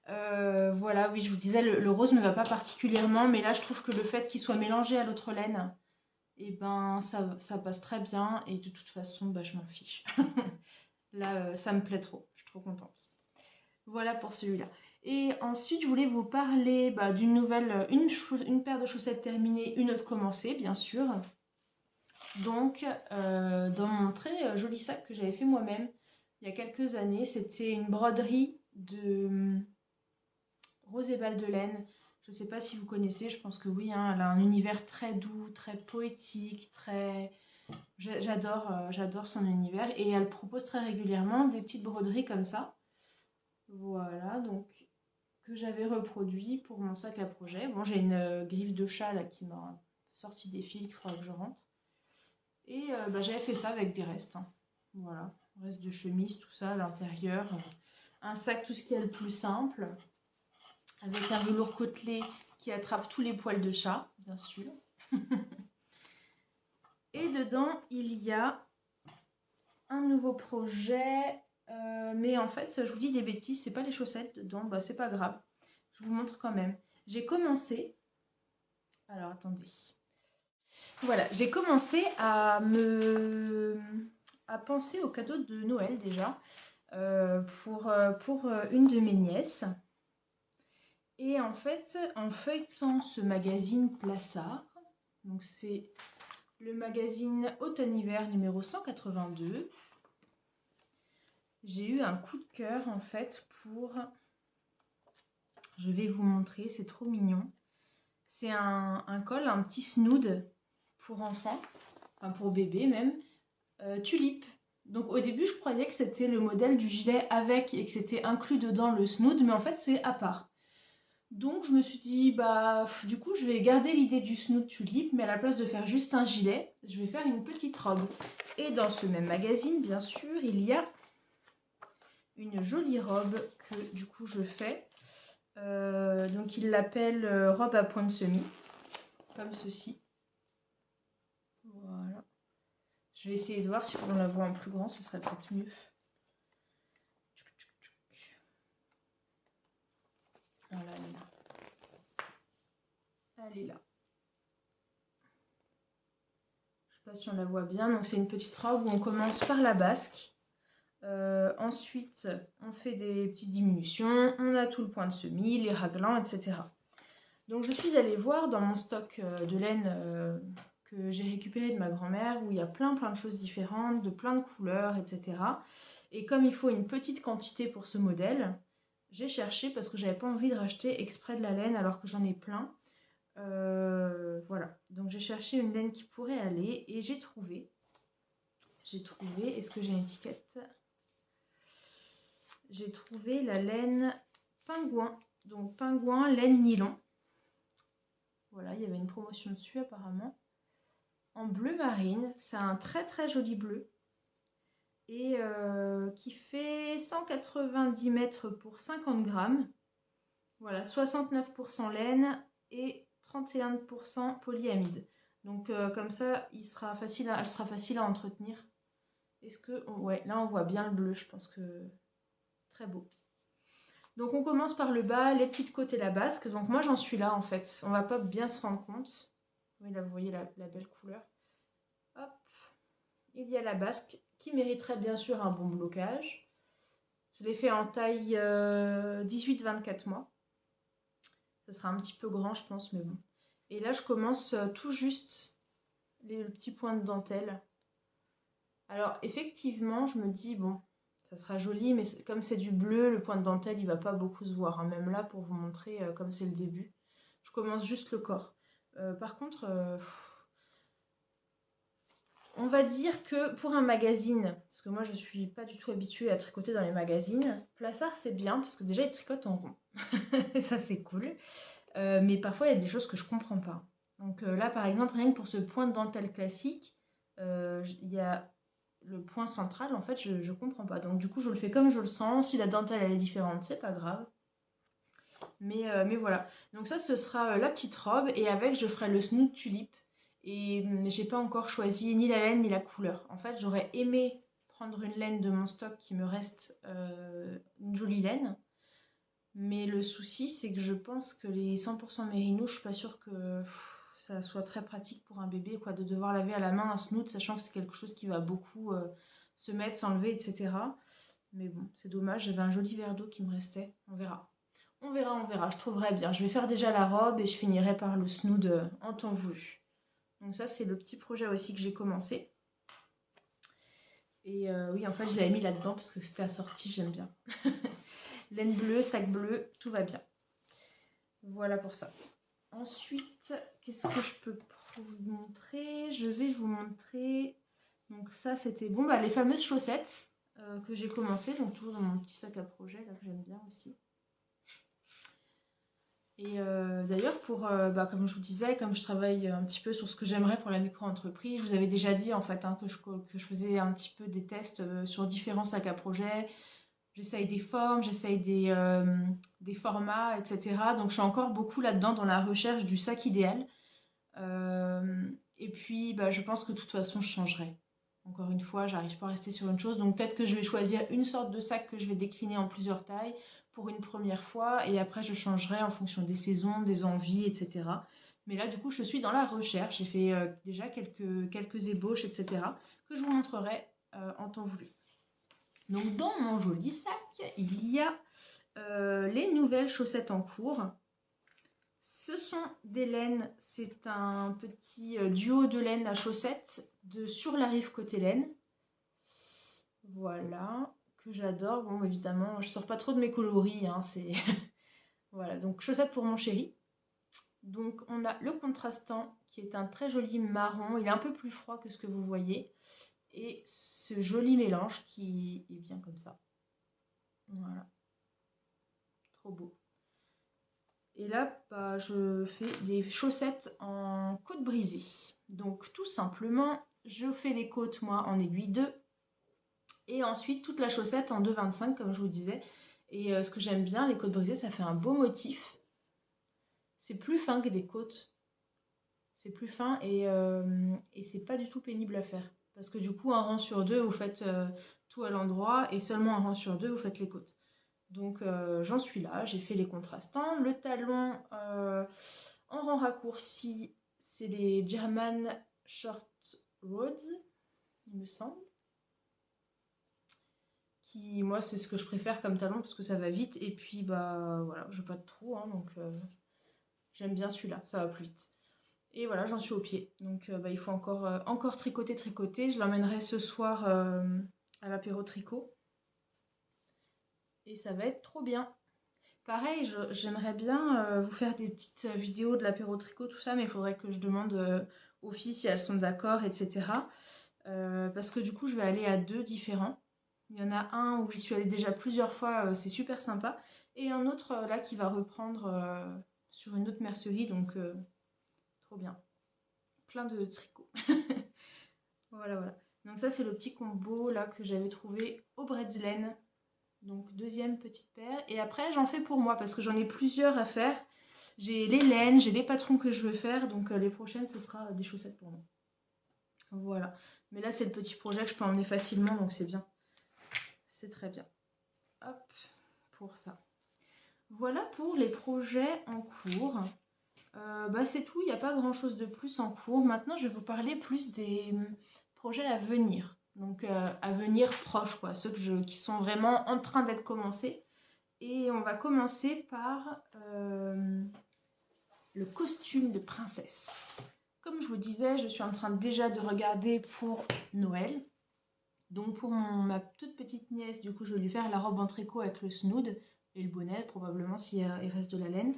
Voilà, oui je vous disais le rose me va pas particulièrement, mais là je trouve que le fait qu'il soit mélangé à l'autre laine, et ben ça passe très bien et de toute façon je m'en fiche. Là ça me plaît trop, je suis trop contente. Voilà pour celui-là. Et ensuite, je voulais vous parler d'une nouvelle, une paire de chaussettes terminée, une autre commencée, bien sûr. Donc, dans mon très joli sac que j'avais fait moi-même il y a quelques années, c'était une broderie de Rose et Balle de laine. Je ne sais pas si vous connaissez, je pense que oui, hein, elle a un univers très doux, très poétique, très... J'adore son univers et elle propose très régulièrement des petites broderies comme ça. Voilà, donc que j'avais reproduit pour mon sac à projet. Bon, j'ai une griffe de chat là qui m'a sorti des fils qu'il faudra que je rentre. Et j'avais fait ça avec des restes. Hein. Voilà, reste de chemise, tout ça à l'intérieur. Un sac, tout ce qui est le plus simple. Avec un velours côtelé qui attrape tous les poils de chat, bien sûr. Et dedans, il y a un nouveau projet. Mais en fait, je vous dis des bêtises, c'est pas les chaussettes dedans, c'est pas grave. Je vous montre quand même. J'ai commencé. Alors attendez. Voilà, j'ai commencé à penser au cadeau de Noël déjà pour une de mes nièces. Et en fait, en feuilletant ce magazine Plassard, donc c'est le magazine Automne-Hiver numéro 182, j'ai eu un coup de cœur en fait pour... Je vais vous montrer, c'est trop mignon. C'est un col, un petit snood pour enfants, enfin pour bébé même, tulipe. Donc au début je croyais que c'était le modèle du gilet avec et que c'était inclus dedans le snood, mais en fait c'est à part. Donc je me suis dit, du coup je vais garder l'idée du snood tulipe, mais à la place de faire juste un gilet, je vais faire une petite robe. Et dans ce même magazine, bien sûr, il y a une jolie robe que du coup je fais. Donc il l'appelle robe à point de semis, comme ceci. Voilà. Je vais essayer de voir si on la voit en plus grand, ce serait peut-être mieux. Voilà, elle est là. Elle est là. Je ne sais pas si on la voit bien. Donc c'est une petite robe où on commence par la basque. Ensuite, on fait des petites diminutions. On a tout le point de semis, les raglans, etc. Donc je suis allée voir dans mon stock de laine que j'ai récupéré de ma grand-mère où il y a plein de choses différentes, de plein de couleurs, etc. Et comme il faut une petite quantité pour ce modèle, j'ai cherché parce que j'avais pas envie de racheter exprès de la laine alors que j'en ai plein. Voilà, donc j'ai cherché une laine qui pourrait aller et j'ai trouvé. Est-ce que j'ai une étiquette? J'ai trouvé la laine pingouin. Donc pingouin, laine nylon. Voilà, il y avait une promotion dessus apparemment. En bleu marine, c'est un très joli bleu. Et qui fait 190 mètres pour 50 grammes. Voilà, 69% laine et 31% polyamide. Donc comme ça, elle sera facile à entretenir. Ouais, là on voit bien le bleu, je pense que très beau. Donc on commence par le bas, les petites côtes et la basque. Donc moi j'en suis là en fait. On va pas bien se rendre compte. Oui, là vous voyez la belle couleur. Hop. Il y a la basque qui mériterait bien sûr un bon blocage. Je l'ai fait en taille 18-24 mois. Ce sera un petit peu grand je pense, mais bon. Et là je commence tout juste les petits points de dentelle. Alors effectivement je me dis bon, ça sera joli, mais comme c'est du bleu, le point de dentelle il va pas beaucoup se voir. Hein. Même là pour vous montrer comme c'est le début. Je commence juste le corps. Par contre, On va dire que pour un magazine, parce que moi je suis pas du tout habituée à tricoter dans les magazines, Plassard c'est bien parce que déjà ils tricotent en rond. Ça c'est cool. Mais parfois il y a des choses que je comprends pas. Donc là par exemple, rien que pour ce point de dentelle classique, il y a le point central, en fait je comprends pas. Donc du coup je le fais comme je le sens. Si la dentelle elle est différente, c'est pas grave. Mais voilà. Donc ça ce sera la petite robe et avec je ferai le snood tulipe. Et j'ai pas encore choisi ni la laine ni la couleur. En fait j'aurais aimé prendre une laine de mon stock qui me reste une jolie laine. Mais le souci, c'est que je pense que les 100% mérino, je suis pas sûre que ça soit très pratique pour un bébé, quoi, de devoir laver à la main un snood, sachant que c'est quelque chose qui va beaucoup se mettre, s'enlever, etc. Mais bon, c'est dommage, j'avais un joli verre d'eau qui me restait. On verra. On verra, on verra, je trouverai bien. Je vais faire déjà la robe et je finirai par le snood en temps voulu. Donc ça, c'est le petit projet aussi que j'ai commencé. Et oui, en fait, je l'avais mis là-dedans parce que c'était assorti, j'aime bien. Laine bleue, sac bleu, tout va bien. Voilà pour ça. Ensuite, qu'est-ce que je peux vous montrer? Je vais vous montrer. Donc ça, c'était bon, les fameuses chaussettes que j'ai commencé. Donc toujours dans mon petit sac à projet, là que j'aime bien aussi. Et d'ailleurs, comme je vous disais, comme je travaille un petit peu sur ce que j'aimerais pour la micro-entreprise, je vous avais déjà dit en fait que je faisais un petit peu des tests sur différents sacs à projet. J'essaye des formes, j'essaye des formats, etc. Donc je suis encore beaucoup là-dedans dans la recherche du sac idéal. Et puis je pense que de toute façon je changerai. Encore une fois, j'arrive pas à rester sur une chose. Donc peut-être que je vais choisir une sorte de sac que je vais décliner en plusieurs tailles pour une première fois. Et après je changerai en fonction des saisons, des envies, etc. Mais là du coup je suis dans la recherche. J'ai fait déjà quelques ébauches, etc. que je vous montrerai en temps voulu. Donc dans mon joli sac, il y a les nouvelles chaussettes en cours. Ce sont des laines, c'est un petit duo de laine à chaussettes de Sur la Rive côté laine. Voilà, que j'adore. Bon, évidemment, je sors pas trop de mes coloris, hein, c'est voilà, donc chaussettes pour mon chéri. Donc on a le contrastant qui est un très joli marron, il est un peu plus froid que ce que vous voyez. Et ce joli mélange qui est bien comme ça. Voilà. Trop beau. Et là, je fais des chaussettes en côte brisée. Donc tout simplement, je fais les côtes moi en aiguille 2. Et ensuite toute la chaussette en 2,25 comme je vous disais. Et ce que j'aime bien, les côtes brisées, ça fait un beau motif. C'est plus fin que des côtes. C'est plus fin et c'est pas du tout pénible à faire. Parce que du coup, un rang sur deux, vous faites tout à l'endroit. Et seulement un rang sur deux, vous faites les côtes. Donc j'en suis là, j'ai fait les contrastants. Le talon en rang raccourci, c'est les German Short Roads, il me semble. Qui, moi, c'est ce que je préfère comme talon parce que ça va vite. Et puis, voilà, je veux pas de trou, hein, donc j'aime bien celui-là, ça va plus vite. Et voilà, j'en suis au pied. Donc il faut encore tricoter. Je l'emmènerai ce soir à l'apéro tricot. Et ça va être trop bien. Pareil, j'aimerais bien vous faire des petites vidéos de l'apéro tricot, tout ça, mais il faudrait que je demande aux filles si elles sont d'accord, etc. Parce que du coup, je vais aller à 2 différents. Il y en a un où j'y suis allée déjà plusieurs fois, c'est super sympa. Et un autre là qui va reprendre sur une autre mercerie, donc trop bien. Plein de tricots. Voilà. Donc ça, c'est le petit combo là que j'avais trouvé au Bretzlen. Donc deuxième petite paire. Et après j'en fais pour moi parce que j'en ai plusieurs à faire. J'ai les laines, j'ai les patrons que je veux faire. Donc les prochaines ce sera des chaussettes pour moi. Voilà. Mais là c'est le petit projet que je peux emmener facilement donc c'est bien. C'est très bien. Hop, pour ça. Voilà pour les projets en cours. C'est tout, il n'y a pas grand chose de plus en cours. Maintenant je vais vous parler plus des projets à venir. Donc à venir proche, quoi, ceux qui sont vraiment en train d'être commencés. Et on va commencer par le costume de princesse. Comme je vous disais, je suis en train déjà de regarder pour Noël. Donc pour ma toute petite nièce, du coup, je vais lui faire la robe en tricot avec le snood et le bonnet, probablement s'il reste de la laine.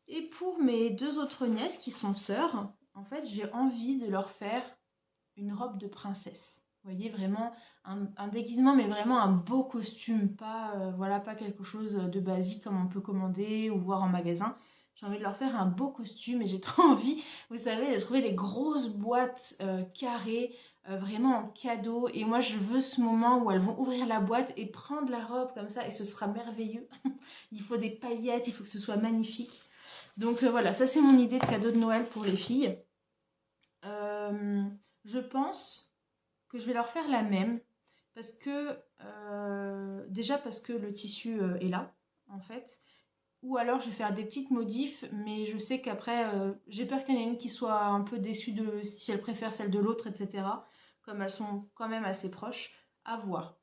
Et pour mes 2 autres nièces qui sont sœurs, en fait, j'ai envie de leur faire une robe de princesse. Vous voyez, vraiment un déguisement, mais vraiment un beau costume, pas, voilà, pas quelque chose de basique comme on peut commander ou voir en magasin. J'ai envie de leur faire un beau costume et j'ai trop envie, vous savez, de trouver les grosses boîtes carrées, vraiment en cadeau. Et moi, je veux ce moment où elles vont ouvrir la boîte et prendre la robe comme ça et ce sera merveilleux. Il faut des paillettes, il faut que ce soit magnifique. Donc voilà, ça c'est mon idée de cadeau de Noël pour les filles. Je pense que je vais leur faire la même parce que déjà parce que le tissu est là en fait, ou alors je vais faire des petites modifs, mais je sais qu'après j'ai peur qu'il y en ait une qui soit un peu déçue de si elle préfère celle de l'autre, etc. Comme elles sont quand même assez proches, à voir.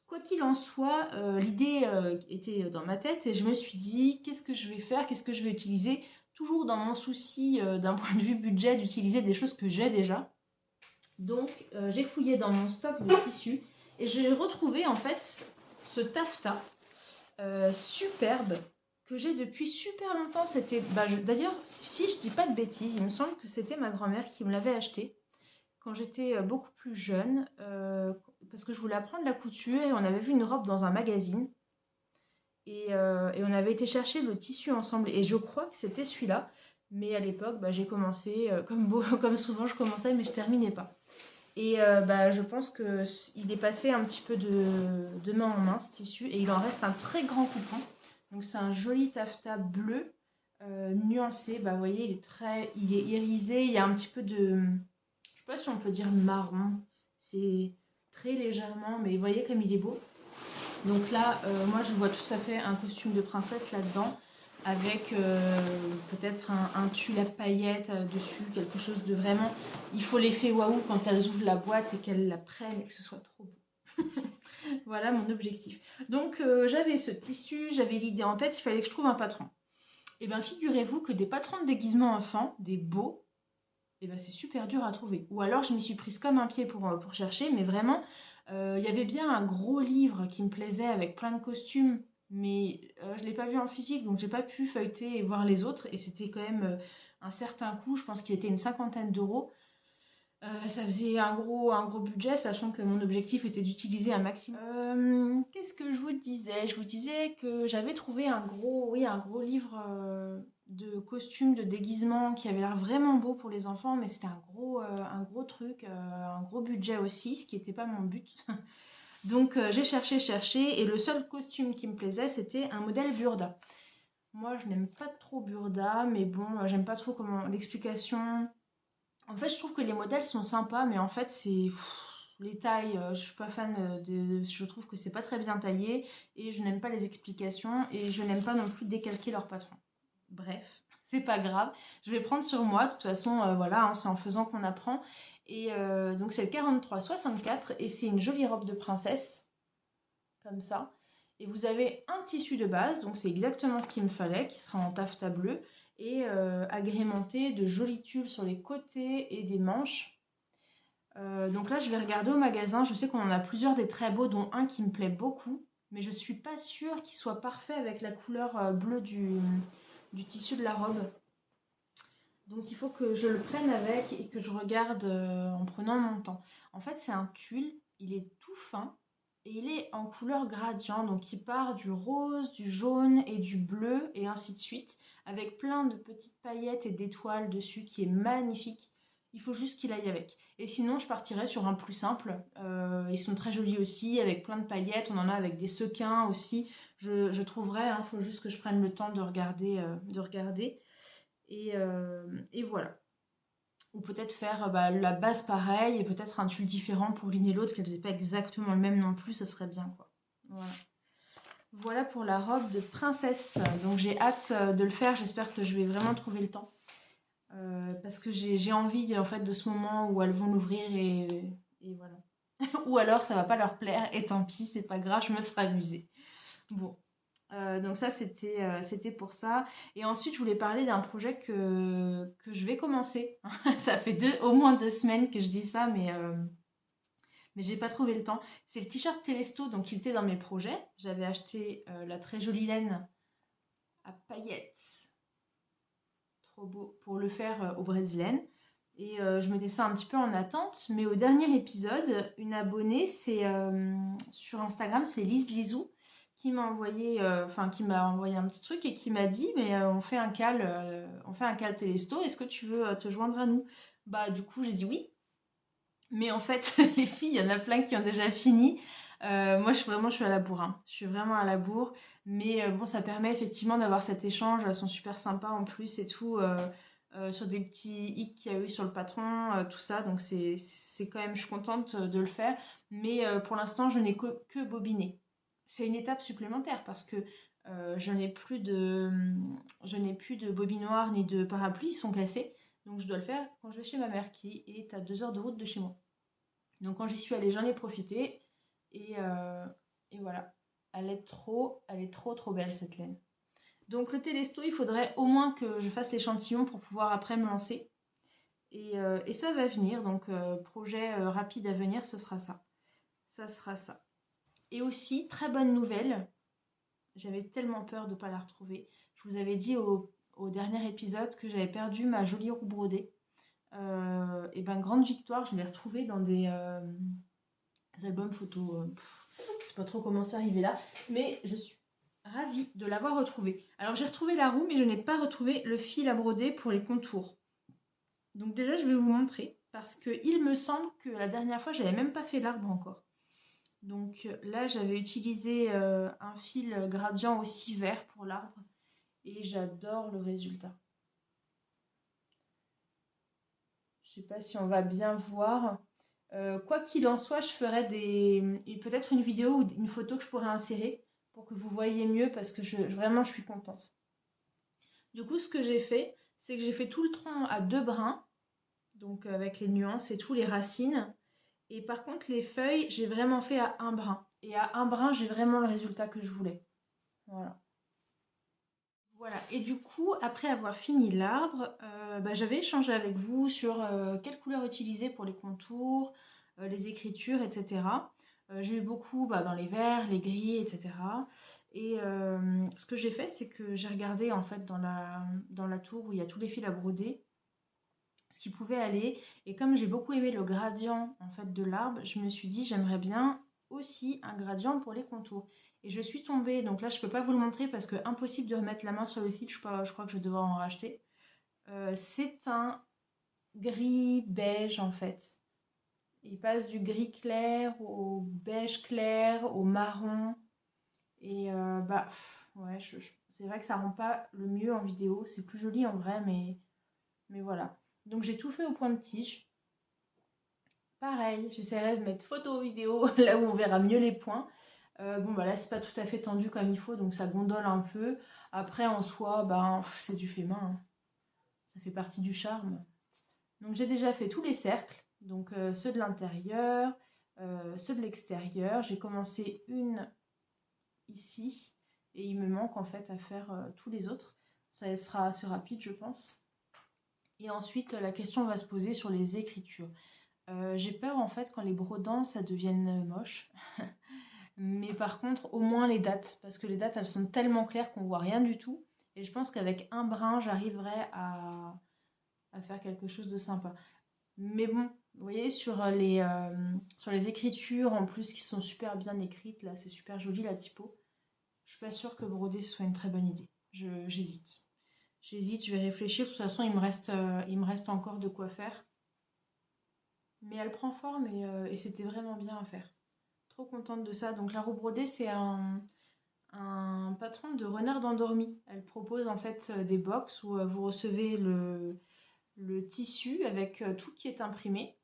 Quoi qu'il en soit, l'idée était dans ma tête et je me suis dit qu'est-ce que je vais faire, qu'est-ce que je vais utiliser, toujours dans mon souci d'un point de vue budget d'utiliser des choses que j'ai déjà. Donc j'ai fouillé dans mon stock de tissus et j'ai retrouvé en fait ce taffetas superbe que j'ai depuis super longtemps. C'était, d'ailleurs, si je dis pas de bêtises, il me semble que c'était ma grand-mère qui me l'avait acheté quand j'étais beaucoup plus jeune, parce que je voulais apprendre la couture et on avait vu une robe dans un magazine et on avait été chercher le tissu ensemble et je crois que c'était celui-là. Mais à l'époque, j'ai commencé, comme souvent je commençais mais je terminais pas. Et je pense qu'il est passé un petit peu de main en main ce tissu et il en reste un très grand coupon. Donc c'est un joli taffetas bleu nuancé. Vous voyez, il est irisé. Il y a un petit peu de, je sais pas si on peut dire marron. C'est très légèrement, mais vous voyez comme il est beau. Donc là, moi je vois tout à fait un costume de princesse là-dedans, avec peut-être un tulle à paillettes dessus, quelque chose de vraiment... Il faut l'effet waouh quand elles ouvrent la boîte et qu'elles la prennent et que ce soit trop beau. Voilà mon objectif. Donc j'avais ce tissu, j'avais l'idée en tête, il fallait que je trouve un patron. Et bien figurez-vous que des patrons de déguisement enfants, des beaux, et c'est super dur à trouver. Ou alors je m'y suis prise comme un pied pour chercher, mais vraiment, il y avait bien un gros livre qui me plaisait avec plein de costumes, mais je ne l'ai pas vu en physique, donc j'ai pas pu feuilleter et voir les autres, et c'était quand même un certain coût, je pense qu'il était une cinquantaine d'euros. Ça faisait un gros budget, sachant que mon objectif était d'utiliser un maximum. Qu'est-ce que je vous disais? Je vous disais que j'avais trouvé un gros livre de costumes, de déguisements qui avait l'air vraiment beau pour les enfants, mais c'était un gros truc, un gros budget aussi, ce qui n'était pas mon but. Donc j'ai cherché, et le seul costume qui me plaisait, c'était un modèle Burda. Moi, je n'aime pas trop Burda, mais bon, j'aime pas trop comment l'explication. En fait, je trouve que les modèles sont sympas, mais en fait, les tailles, je suis pas fan je trouve que c'est pas très bien taillé et je n'aime pas les explications et je n'aime pas non plus décalquer leur patron. Bref, c'est pas grave. Je vais prendre sur moi. De toute façon, voilà, hein, c'est en faisant qu'on apprend. Et donc, c'est le 43-64 et c'est une jolie robe de princesse, comme ça. Et vous avez un tissu de base, donc c'est exactement ce qu'il me fallait, qui sera en taffetas bleu et agrémenté de jolis tulles sur les côtés et des manches. Donc là, je vais regarder au magasin. Je sais qu'on en a plusieurs des très beaux, dont un qui me plaît beaucoup, mais je suis pas sûre qu'il soit parfait avec la couleur bleue du tissu de la robe. Donc il faut que je le prenne avec et que je regarde en prenant mon temps. En fait, c'est un tulle, il est tout fin et il est en couleur gradient. Donc il part du rose, du jaune et du bleu et ainsi de suite, avec plein de petites paillettes et d'étoiles dessus qui est magnifique. Il faut juste qu'il aille avec. Et sinon, je partirai sur un plus simple. Ils sont très jolis aussi, avec plein de paillettes. On en a avec des sequins aussi. Je trouverai, il faut juste que je prenne le temps de regarder. Et voilà. Ou peut-être faire la base pareille et peut-être un tulle différent pour l'une et l'autre, qu'elles n'aient pas exactement le même non plus, ce serait bien quoi. Voilà. Voilà pour la robe de princesse. Donc j'ai hâte de le faire, j'espère que je vais vraiment trouver le temps. Parce que j'ai envie en fait de ce moment où elles vont l'ouvrir et voilà. Ou alors ça va pas leur plaire et tant pis, c'est pas grave, je me serai amusée. Bon. Donc ça, c'était pour ça. Et ensuite, je voulais parler d'un projet que je vais commencer. Ça fait au moins 2 semaines que je dis ça, mais j'ai pas trouvé le temps. C'est le t-shirt Télésto, donc il était dans mes projets. J'avais acheté la très jolie laine à paillettes, trop beau, pour le faire au Brésilien. Et je mettais ça un petit peu en attente. Mais au dernier épisode, une abonnée, sur Instagram, c'est Lise Lisou, qui m'a envoyé un petit truc et qui m'a dit, mais on fait un cal Télésto, est-ce que tu veux te joindre à nous? Bah du coup j'ai dit oui, mais en fait les filles, il y en a plein qui ont déjà fini. Moi je suis à la bourre, hein. Je suis vraiment à la bourre, mais bon ça permet effectivement d'avoir cet échange, elles sont super sympas en plus et tout, sur des petits hicks qu'il y a eu sur le patron, tout ça, donc c'est quand même, je suis contente de le faire, mais pour l'instant je n'ai que bobiné. C'est une étape supplémentaire parce que je n'ai plus de bobinoir ni de parapluie, ils sont cassés. Donc je dois le faire quand je vais chez ma mère qui est à 2 heures de route de chez moi. Donc quand j'y suis allée, j'en ai profité et voilà. Elle est trop belle cette laine. Donc le Télésto, il faudrait au moins que je fasse l'échantillon pour pouvoir après me lancer. Et ça va venir, donc projet rapide à venir, ce sera ça. Ça sera ça. Et aussi, très bonne nouvelle, j'avais tellement peur de ne pas la retrouver. Je vous avais dit au dernier épisode que j'avais perdu ma jolie roue brodée. Et ben grande victoire, je l'ai retrouvée dans des albums photos. Je sais pas trop comment c'est arrivé là, mais je suis ravie de l'avoir retrouvée. Alors j'ai retrouvé la roue, mais je n'ai pas retrouvé le fil à broder pour les contours. Donc déjà je vais vous montrer, parce que il me semble que la dernière fois j'avais même pas fait l'arbre encore. Donc là j'avais utilisé un fil gradient aussi vert pour l'arbre, et j'adore le résultat. Je sais pas si on va bien voir. Quoi qu'il en soit, je ferai peut-être une vidéo ou une photo que je pourrais insérer pour que vous voyez mieux, parce que vraiment je suis contente. Du coup, ce que j'ai fait, c'est que j'ai fait tout le tronc à 2 brins, donc avec les nuances et tout, les racines. Et par contre, les feuilles, j'ai vraiment fait à 1 brin. Et à 1 brin, j'ai vraiment le résultat que je voulais. Voilà. Voilà, et du coup, après avoir fini l'arbre, j'avais échangé avec vous sur quelle couleur utiliser pour les contours, les écritures, etc. J'ai eu beaucoup dans les verts, les gris, etc. Et ce que j'ai fait, c'est que j'ai regardé en fait dans la tour où il y a tous les fils à broder, ce qui pouvait aller. Et comme j'ai beaucoup aimé le gradient en fait de l'arbre, je me suis dit j'aimerais bien aussi un gradient pour les contours. Et je suis tombée, donc là je peux pas vous le montrer parce que impossible de remettre la main sur le fil, je crois que je vais devoir en racheter. C'est un gris beige en fait. Il passe du gris clair au beige clair au marron. Et ouais, c'est vrai que ça rend pas le mieux en vidéo, c'est plus joli en vrai, mais voilà. Donc j'ai tout fait au point de tige. Pareil, j'essaierai de mettre photo vidéo là où on verra mieux les points. Là c'est pas tout à fait tendu comme il faut, donc ça gondole un peu. Après en soi, c'est du fait main, hein. Ça fait partie du charme. Donc j'ai déjà fait tous les cercles, donc ceux de l'intérieur, ceux de l'extérieur. J'ai commencé une ici et il me manque en fait à faire tous les autres. Ça sera assez rapide je pense. Et ensuite la question va se poser sur les écritures. J'ai peur en fait quand les brodants ça devienne moche. Mais par contre, au moins les dates, parce que les dates elles sont tellement claires qu'on voit rien du tout. Et je pense qu'avec un brin, j'arriverai à faire quelque chose de sympa. Mais bon, vous voyez, sur les écritures en plus qui sont super bien écrites, là c'est super joli la typo. Je suis pas sûre que broder ce soit une très bonne idée. J'hésite. J'hésite, je vais réfléchir. De toute façon, il me reste encore de quoi faire. Mais elle prend forme et c'était vraiment bien à faire. Trop contente de ça. Donc la roue brodée, c'est un patron de Renard endormi. Elle propose en fait des box où vous recevez le tissu avec tout qui est imprimé.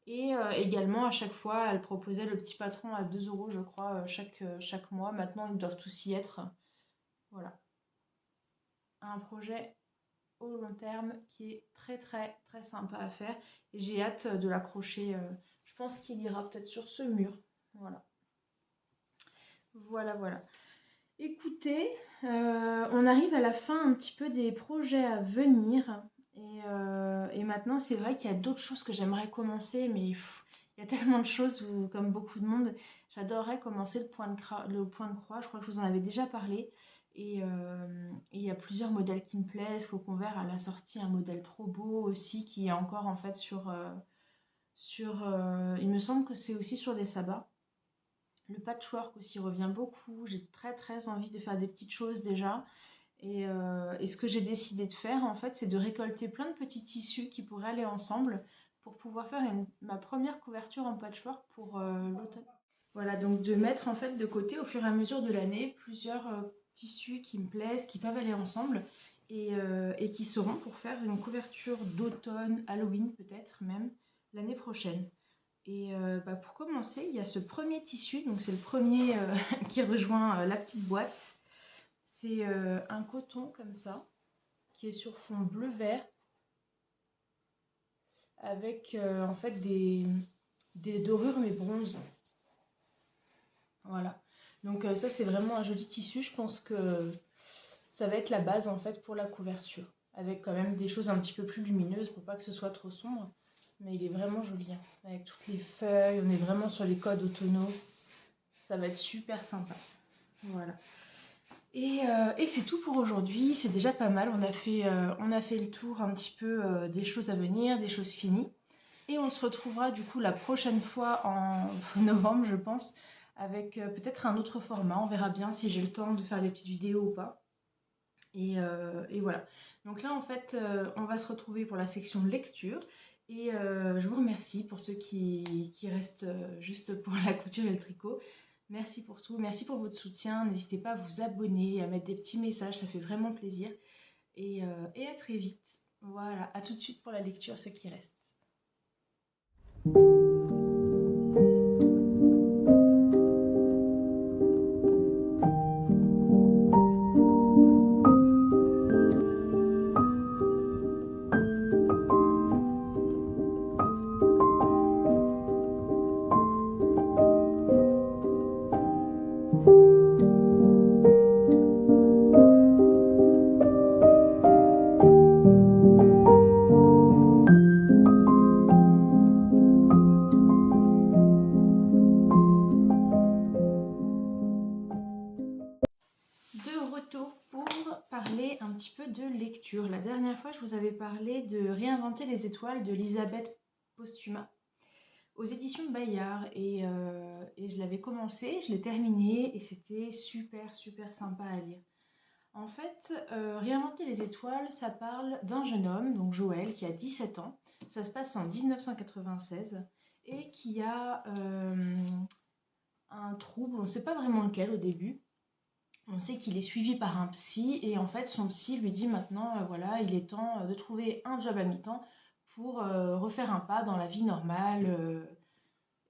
Et également, à chaque fois, elle proposait le petit patron à 2 euros, je crois, chaque mois. Maintenant, ils doivent tous y être. Voilà. Un projet au long terme qui est très très très sympa à faire. Et j'ai hâte de l'accrocher. Je pense qu'il ira peut-être sur ce mur. Voilà. Voilà. Écoutez, on arrive à la fin un petit peu des projets à venir. Et maintenant, c'est vrai qu'il y a d'autres choses que j'aimerais commencer, mais il y a tellement de choses, comme beaucoup de monde. J'adorerais commencer le point de croix, je crois que je vous en avais déjà parlé. Et il y a plusieurs modèles qui me plaisent. Cocon Vert, elle a sorti un modèle trop beau aussi qui est encore en fait il me semble que c'est aussi sur les sabbats. Le patchwork aussi revient beaucoup. J'ai très très envie de faire des petites choses déjà. Et ce que j'ai décidé de faire en fait, c'est de récolter plein de petits tissus qui pourraient aller ensemble pour pouvoir faire ma première couverture en patchwork pour l'automne. Voilà, donc de mettre en fait de côté au fur et à mesure de l'année plusieurs tissus qui me plaisent, qui peuvent aller ensemble et qui seront pour faire une couverture d'automne, Halloween peut-être même l'année prochaine. Pour commencer, il y a ce premier tissu, donc c'est le premier qui rejoint la petite boîte. C'est un coton comme ça, qui est sur fond bleu-vert, avec en fait des dorures mais bronze. Voilà. Donc ça c'est vraiment un joli tissu. Je pense que ça va être la base en fait pour la couverture. Avec quand même des choses un petit peu plus lumineuses pour pas que ce soit trop sombre. Mais il est vraiment joli, hein. Avec toutes les feuilles, on est vraiment sur les codes automnaux. Ça va être super sympa. Voilà. Et c'est tout pour aujourd'hui, c'est déjà pas mal. On a fait le tour un petit peu des choses à venir, des choses finies. Et on se retrouvera du coup la prochaine fois en novembre, je pense, avec peut-être un autre format. On verra bien si j'ai le temps de faire des petites vidéos ou pas. Et voilà. Donc là, en fait, on va se retrouver pour la section lecture. Et je vous remercie pour ceux qui restent juste pour la couture et le tricot. Merci pour tout, merci pour votre soutien. N'hésitez pas à vous abonner, à mettre des petits messages, ça fait vraiment plaisir. Et à très vite. Voilà, à tout de suite pour la lecture, ceux qui restent. De retour pour parler un petit peu de lecture. La dernière fois, je vous avais parlé de Réinventer les étoiles de Elisabeth Postuma aux éditions Bayard et je l'avais commencé, je l'ai terminé et c'était super super sympa à lire. En fait, Réinventer les étoiles, ça parle d'un jeune homme, donc Joël, qui a 17 ans. Ça se passe en 1996 et qui a un trouble, on ne sait pas vraiment lequel au début. On sait qu'il est suivi par un psy et en fait son psy lui dit maintenant voilà il est temps de trouver un job à mi-temps pour refaire un pas dans la vie normale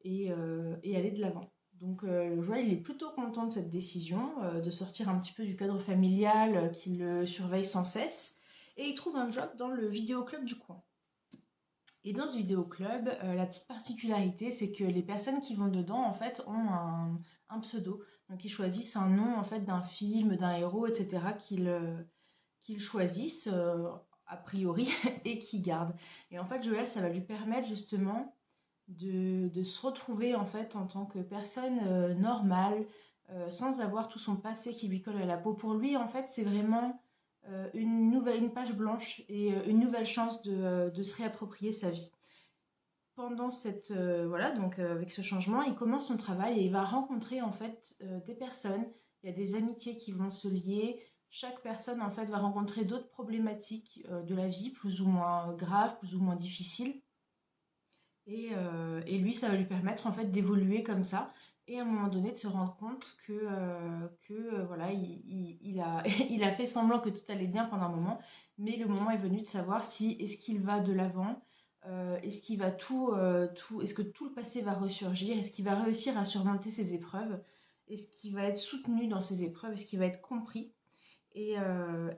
et aller de l'avant. Donc Joël il est plutôt content de cette décision, de sortir un petit peu du cadre familial qui le surveille sans cesse et il trouve un job dans le vidéoclub du coin. Et dans ce vidéoclub, la petite particularité, c'est que les personnes qui vont dedans, en fait, ont un pseudo. Donc, ils choisissent un nom, en fait, d'un film, d'un héros, etc., qu'ils choisissent, a priori, et qu'ils gardent. Et en fait, Joël, ça va lui permettre, justement, de se retrouver, en fait, en tant que personne normale, sans avoir tout son passé qui lui colle à la peau. Pour lui, en fait, c'est vraiment une page blanche et une nouvelle chance de se réapproprier sa vie. Pendant avec ce changement, il commence son travail et il va rencontrer en fait des personnes. Il y a des amitiés qui vont se lier. Chaque personne en fait va rencontrer d'autres problématiques de la vie, plus ou moins graves, plus ou moins difficiles. Et lui, ça va lui permettre en fait d'évoluer comme ça et à un moment donné de se rendre compte que voilà, il a fait semblant que tout allait bien pendant un moment, mais le moment est venu de savoir si est-ce qu'il va de l'avant, est-ce qu'il va est-ce que tout le passé va ressurgir, est-ce qu'il va réussir à surmonter ses épreuves, est-ce qu'il va être soutenu dans ses épreuves, est-ce qu'il va être compris et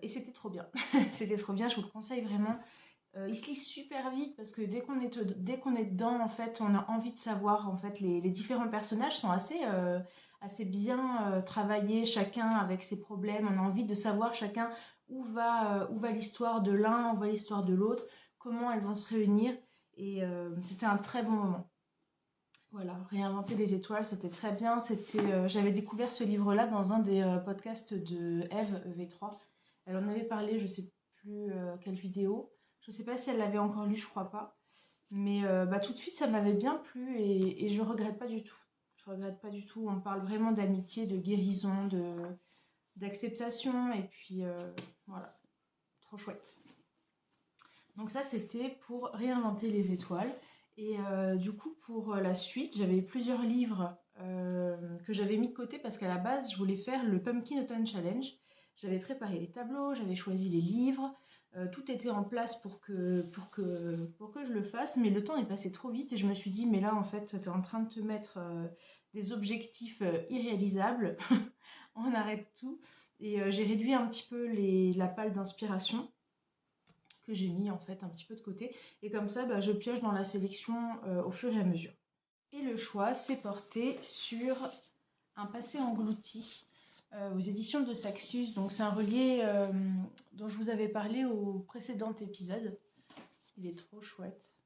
c'était trop bien, c'était trop bien, je vous le conseille vraiment. Il se lit super vite parce que dès qu'on est dedans, en fait, on a envie de savoir. En fait, les différents personnages sont assez bien travaillés, chacun avec ses problèmes. On a envie de savoir chacun où va l'histoire de l'un, où va l'histoire de l'autre, comment elles vont se réunir. Et c'était un très bon moment. Voilà, réinventer les étoiles, c'était très bien. J'avais découvert ce livre-là dans un des podcasts de Eve V3. Elle en avait parlé, je sais plus quelle vidéo. Je sais pas si elle l'avait encore lu, je crois pas. Mais bah, tout de suite, ça m'avait bien plu et je regrette pas du tout. Je regrette pas du tout. On parle vraiment d'amitié, de guérison, d'acceptation et puis voilà, trop chouette. Donc ça, c'était pour réinventer les étoiles. Et du coup, pour la suite, j'avais plusieurs livres que j'avais mis de côté parce qu'à la base, je voulais faire le Pumpkin Autumn Challenge. J'avais préparé les tableaux, j'avais choisi les livres, tout était en place pour que je le fasse, mais le temps est passé trop vite et je me suis dit, mais là, en fait, tu es en train de te mettre des objectifs irréalisables, on arrête tout. Et j'ai réduit un petit peu la pile d'inspiration que j'ai mis en fait un petit peu de côté. Et comme ça, bah, je pioche dans la sélection au fur et à mesure. Et le choix s'est porté sur Un passé englouti aux éditions de Saxus. Donc c'est un relié dont je vous avais parlé au précédent épisode. Il est trop chouette.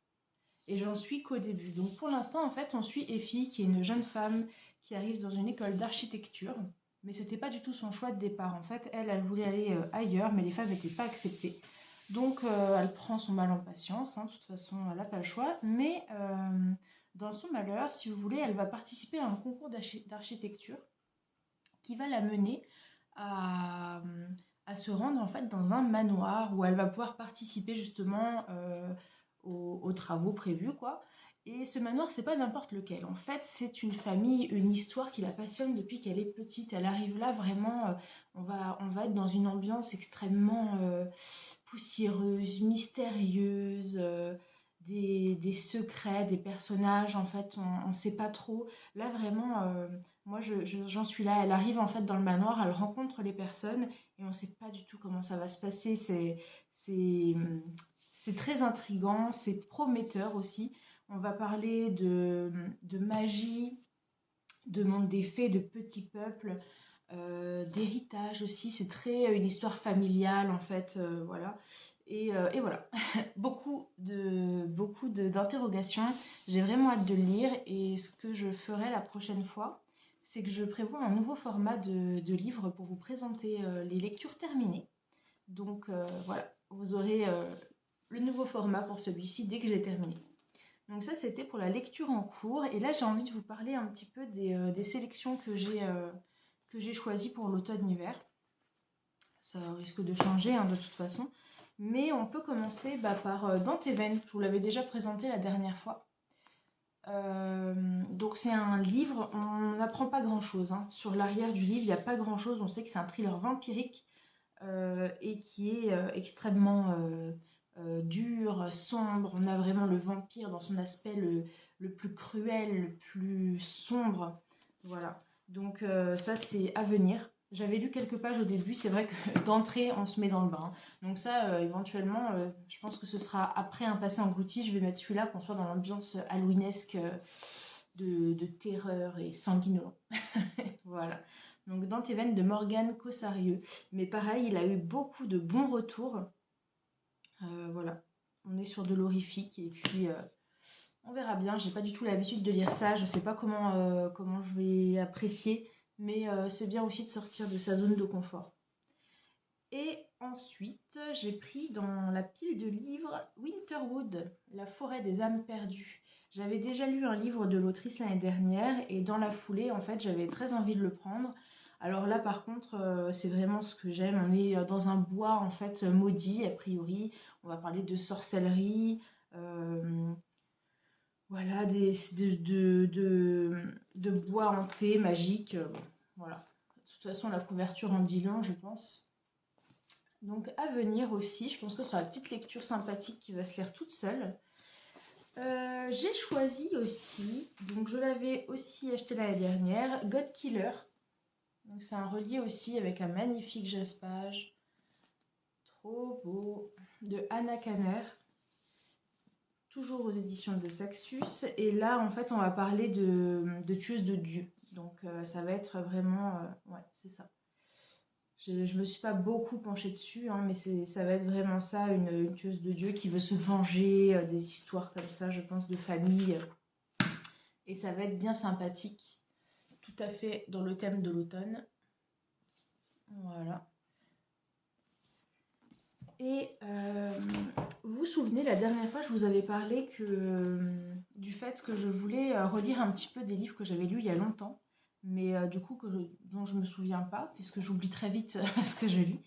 Et j'en suis qu'au début. Donc pour l'instant, en fait, on suit Effie, qui est une jeune femme qui arrive dans une école d'architecture. Mais c'était pas du tout son choix de départ. En fait, elle voulait aller ailleurs, mais les femmes n'étaient pas acceptées. Donc elle prend son mal en patience, hein, de toute façon elle n'a pas le choix, mais dans son malheur, si vous voulez, elle va participer à un concours d'architecture qui va la mener à, se rendre en fait dans un manoir où elle va pouvoir participer justement aux travaux prévus, quoi. Et ce manoir, c'est pas n'importe lequel. En fait, c'est une famille, une histoire qui la passionne depuis qu'elle est petite. Elle arrive là vraiment, on va être dans une ambiance extrêmement poussiéreuse, mystérieuse, des secrets, des personnages, en fait, on ne sait pas trop. Là, vraiment, moi, j'en suis là. Elle arrive, en fait, dans le manoir, elle rencontre les personnes, et on ne sait pas du tout comment ça va se passer. C'est, c'est très intriguant, c'est prometteur aussi. On va parler de magie, de monde des fées, de petits peuples, d'héritage aussi. C'est très une histoire familiale en fait, voilà. Et voilà, beaucoup d'interrogations. J'ai vraiment hâte de le lire et ce que je ferai la prochaine fois, c'est que je prévois un nouveau format de livre pour vous présenter les lectures terminées. Donc voilà, vous aurez le nouveau format pour celui-ci dès que j'ai terminé. Donc ça, c'était pour la lecture en cours. Et là, j'ai envie de vous parler un petit peu des sélections que j'ai choisies pour l'automne-hiver. Ça risque de changer hein, de toute façon. Mais on peut commencer par Dante Even. Je vous l'avais déjà présenté la dernière fois. Donc c'est un livre, on n'apprend pas grand-chose. Hein. Sur l'arrière du livre, il n'y a pas grand-chose. On sait que c'est un thriller vampirique et qui est extrêmement dur, sombre. On a vraiment le vampire dans son aspect le plus cruel, le plus sombre. Voilà. Donc ça, c'est à venir. J'avais lu quelques pages au début. C'est vrai que d'entrée, on se met dans le bain. Donc ça, éventuellement, je pense que ce sera après Un passé englouti. Je vais mettre celui-là, qu'on soit dans l'ambiance halloweenesque de terreur et sanguinolent. Voilà. Donc Dante Even de Morgane Cossarieux. Mais pareil, il a eu beaucoup de bons retours. Voilà, on est sur de l'horrifique et puis on verra bien. J'ai pas du tout l'habitude de lire ça, je sais pas comment je vais apprécier, mais c'est bien aussi de sortir de sa zone de confort. Et ensuite, j'ai pris dans la pile de livres Winterwood, La forêt des âmes perdues. J'avais déjà lu un livre de l'autrice l'année dernière et dans la foulée, en fait, j'avais très envie de le prendre. Alors là, par contre, c'est vraiment ce que j'aime. On est dans un bois, en fait, maudit, a priori. On va parler de sorcellerie, voilà, de bois hanté, magique. Voilà. De toute façon, la couverture en dit long, je pense. Donc à venir aussi, je pense que ce sera la petite lecture sympathique qui va se lire toute seule. J'ai choisi aussi, donc je l'avais aussi acheté l'année dernière, God Killer. Donc c'est un relié aussi avec un magnifique jaspage, trop beau, de Anna Kanner, toujours aux éditions de Saxus. Et là en fait on va parler de tueuse de dieu. Donc ça va être vraiment, ouais c'est ça. Je me suis pas beaucoup penchée dessus, hein, mais ça va être vraiment ça, une tueuse de dieu qui veut se venger, des histoires comme ça, je pense, de famille Et ça va être bien sympathique, tout à fait dans le thème de l'automne. Voilà. Et vous vous souvenez, la dernière fois, je vous avais parlé du fait que je voulais relire un petit peu des livres que j'avais lus il y a longtemps, mais du coup dont je ne me souviens pas, puisque j'oublie très vite ce que je lis.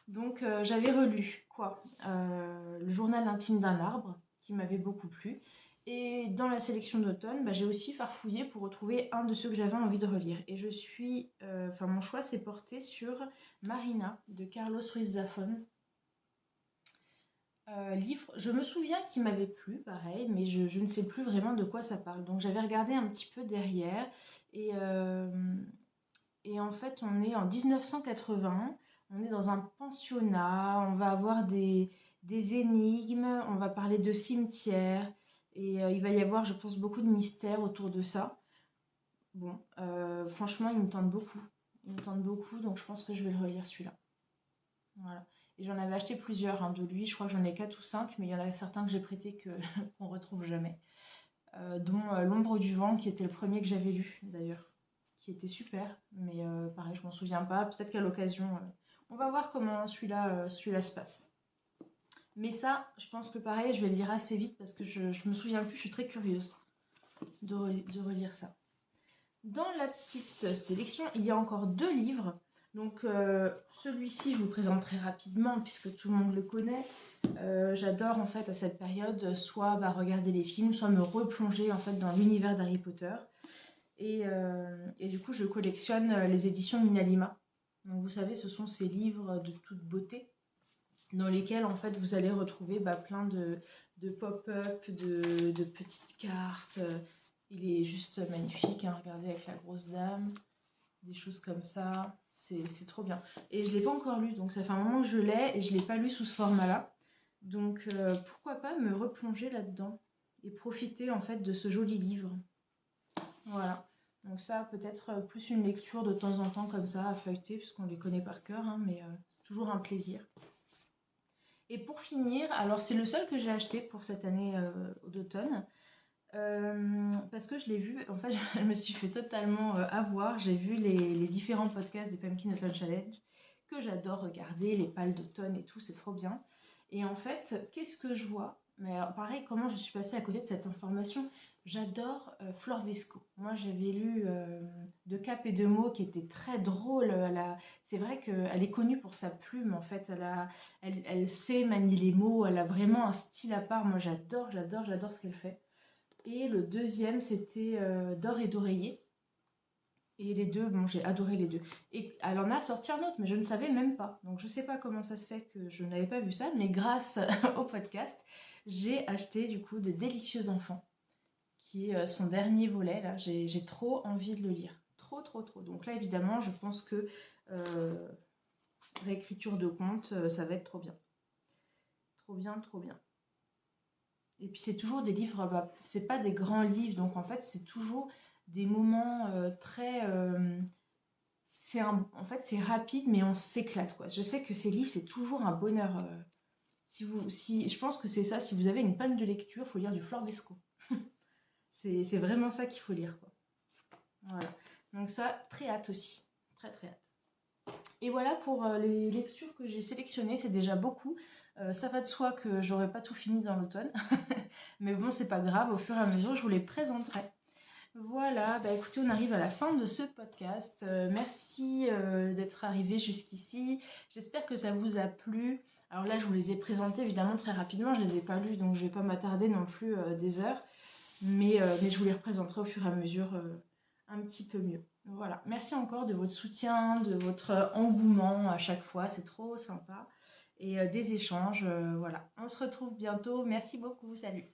Donc j'avais relu quoi Le journal intime d'un arbre, qui m'avait beaucoup plu. Et dans la sélection d'automne, j'ai aussi farfouillé pour retrouver un de ceux que j'avais envie de relire. Et mon choix s'est porté sur Marina de Carlos Ruiz Zafón. Livre, je me souviens qu'il m'avait plu, pareil, mais je ne sais plus vraiment de quoi ça parle. Donc j'avais regardé un petit peu derrière, et, euh, et en fait on est en 1980, on est dans un pensionnat, on va avoir des énigmes, on va parler de cimetière, et il va y avoir, je pense, beaucoup de mystères autour de ça. Bon, franchement, il me tente beaucoup. Il me tente beaucoup, donc je pense que je vais le relire celui-là. Voilà. Et j'en avais acheté plusieurs de lui, je crois que j'en ai 4 ou 5, mais il y en a certains que j'ai prêtés qu'on retrouve jamais. Dont L'ombre du vent, qui était le premier que j'avais lu d'ailleurs, qui était super, mais pareil, je m'en souviens pas. Peut-être qu'à l'occasion, on va voir comment celui-là se passe. Mais ça, je pense que pareil, je vais le lire assez vite parce que je me souviens plus, je suis très curieuse de relire ça. Dans la petite sélection, il y a encore 2 livres. Donc celui-ci, je vous le présente très rapidement puisque tout le monde le connaît. J'adore en fait à cette période soit regarder les films, soit me replonger en fait dans l'univers d'Harry Potter. Et du coup, je collectionne les éditions Minalima. Donc vous savez, ce sont ces livres de toute beauté dans lesquels en fait vous allez retrouver plein de pop-up, de petites cartes. Il est juste magnifique, regardez, avec la grosse dame, des choses comme ça, c'est trop bien. Et je ne l'ai pas encore lu, donc ça fait un moment que je l'ai et je ne l'ai pas lu sous ce format-là. Donc pourquoi pas me replonger là-dedans et profiter en fait de ce joli livre. Voilà. Donc ça, peut-être plus une lecture de temps en temps comme ça, à feuilleter, puisqu'on les connaît par cœur, mais c'est toujours un plaisir. Et pour finir, alors c'est le seul que j'ai acheté pour cette année d'automne, parce que je l'ai vu, en fait, je me suis fait totalement avoir. J'ai vu les différents podcasts des Pumpkin Autumn Challenge, que j'adore regarder, les pales d'automne et tout, c'est trop bien. Et en fait, qu'est-ce que je vois? Mais alors, pareil, comment je suis passée à côté de cette information? J'adore Flor Vesco. Moi, j'avais lu De Cap et de mots qui était très drôle. C'est vrai qu'elle est connue pour sa plume, en fait. Elle sait manier les mots, elle a vraiment un style à part. Moi, j'adore ce qu'elle fait. Et le deuxième, c'était D'or et d'oreiller. Et les deux, bon, j'ai adoré les deux. Et elle en a sorti un autre, mais je ne savais même pas. Donc je ne sais pas comment ça se fait que je n'avais pas vu ça, mais grâce au podcast, j'ai acheté du coup de Délicieux Enfants, qui est son dernier volet. Là, j'ai trop envie de le lire. Trop. Donc là, évidemment, je pense que réécriture de conte, ça va être trop bien. Trop bien. Et puis c'est toujours des livres, c'est pas des grands livres, donc en fait c'est toujours des moments très... en fait c'est rapide, mais on s'éclate, quoi. Je sais que ces livres, c'est toujours un bonheur. Je pense que c'est ça, si vous avez une panne de lecture, il faut lire du Flor Vesco. C'est vraiment ça qu'il faut lire, quoi. Voilà. Donc ça, très hâte aussi. Très hâte. Et voilà pour les lectures que j'ai sélectionnées, c'est déjà beaucoup. Ça va de soi que j'aurai pas tout fini dans l'automne. Mais bon, c'est pas grave, au fur et à mesure, je vous les présenterai. Voilà, écoutez, on arrive à la fin de ce podcast. Merci d'être arrivé jusqu'ici. J'espère que ça vous a plu. Alors là, je vous les ai présentés évidemment très rapidement. Je les ai pas lus, donc je vais pas m'attarder non plus des heures. Mais je vous les représenterai au fur et à mesure un petit peu mieux. Voilà, merci encore de votre soutien, de votre engouement à chaque fois. C'est trop sympa. Et des échanges, voilà. On se retrouve bientôt. Merci beaucoup. Salut.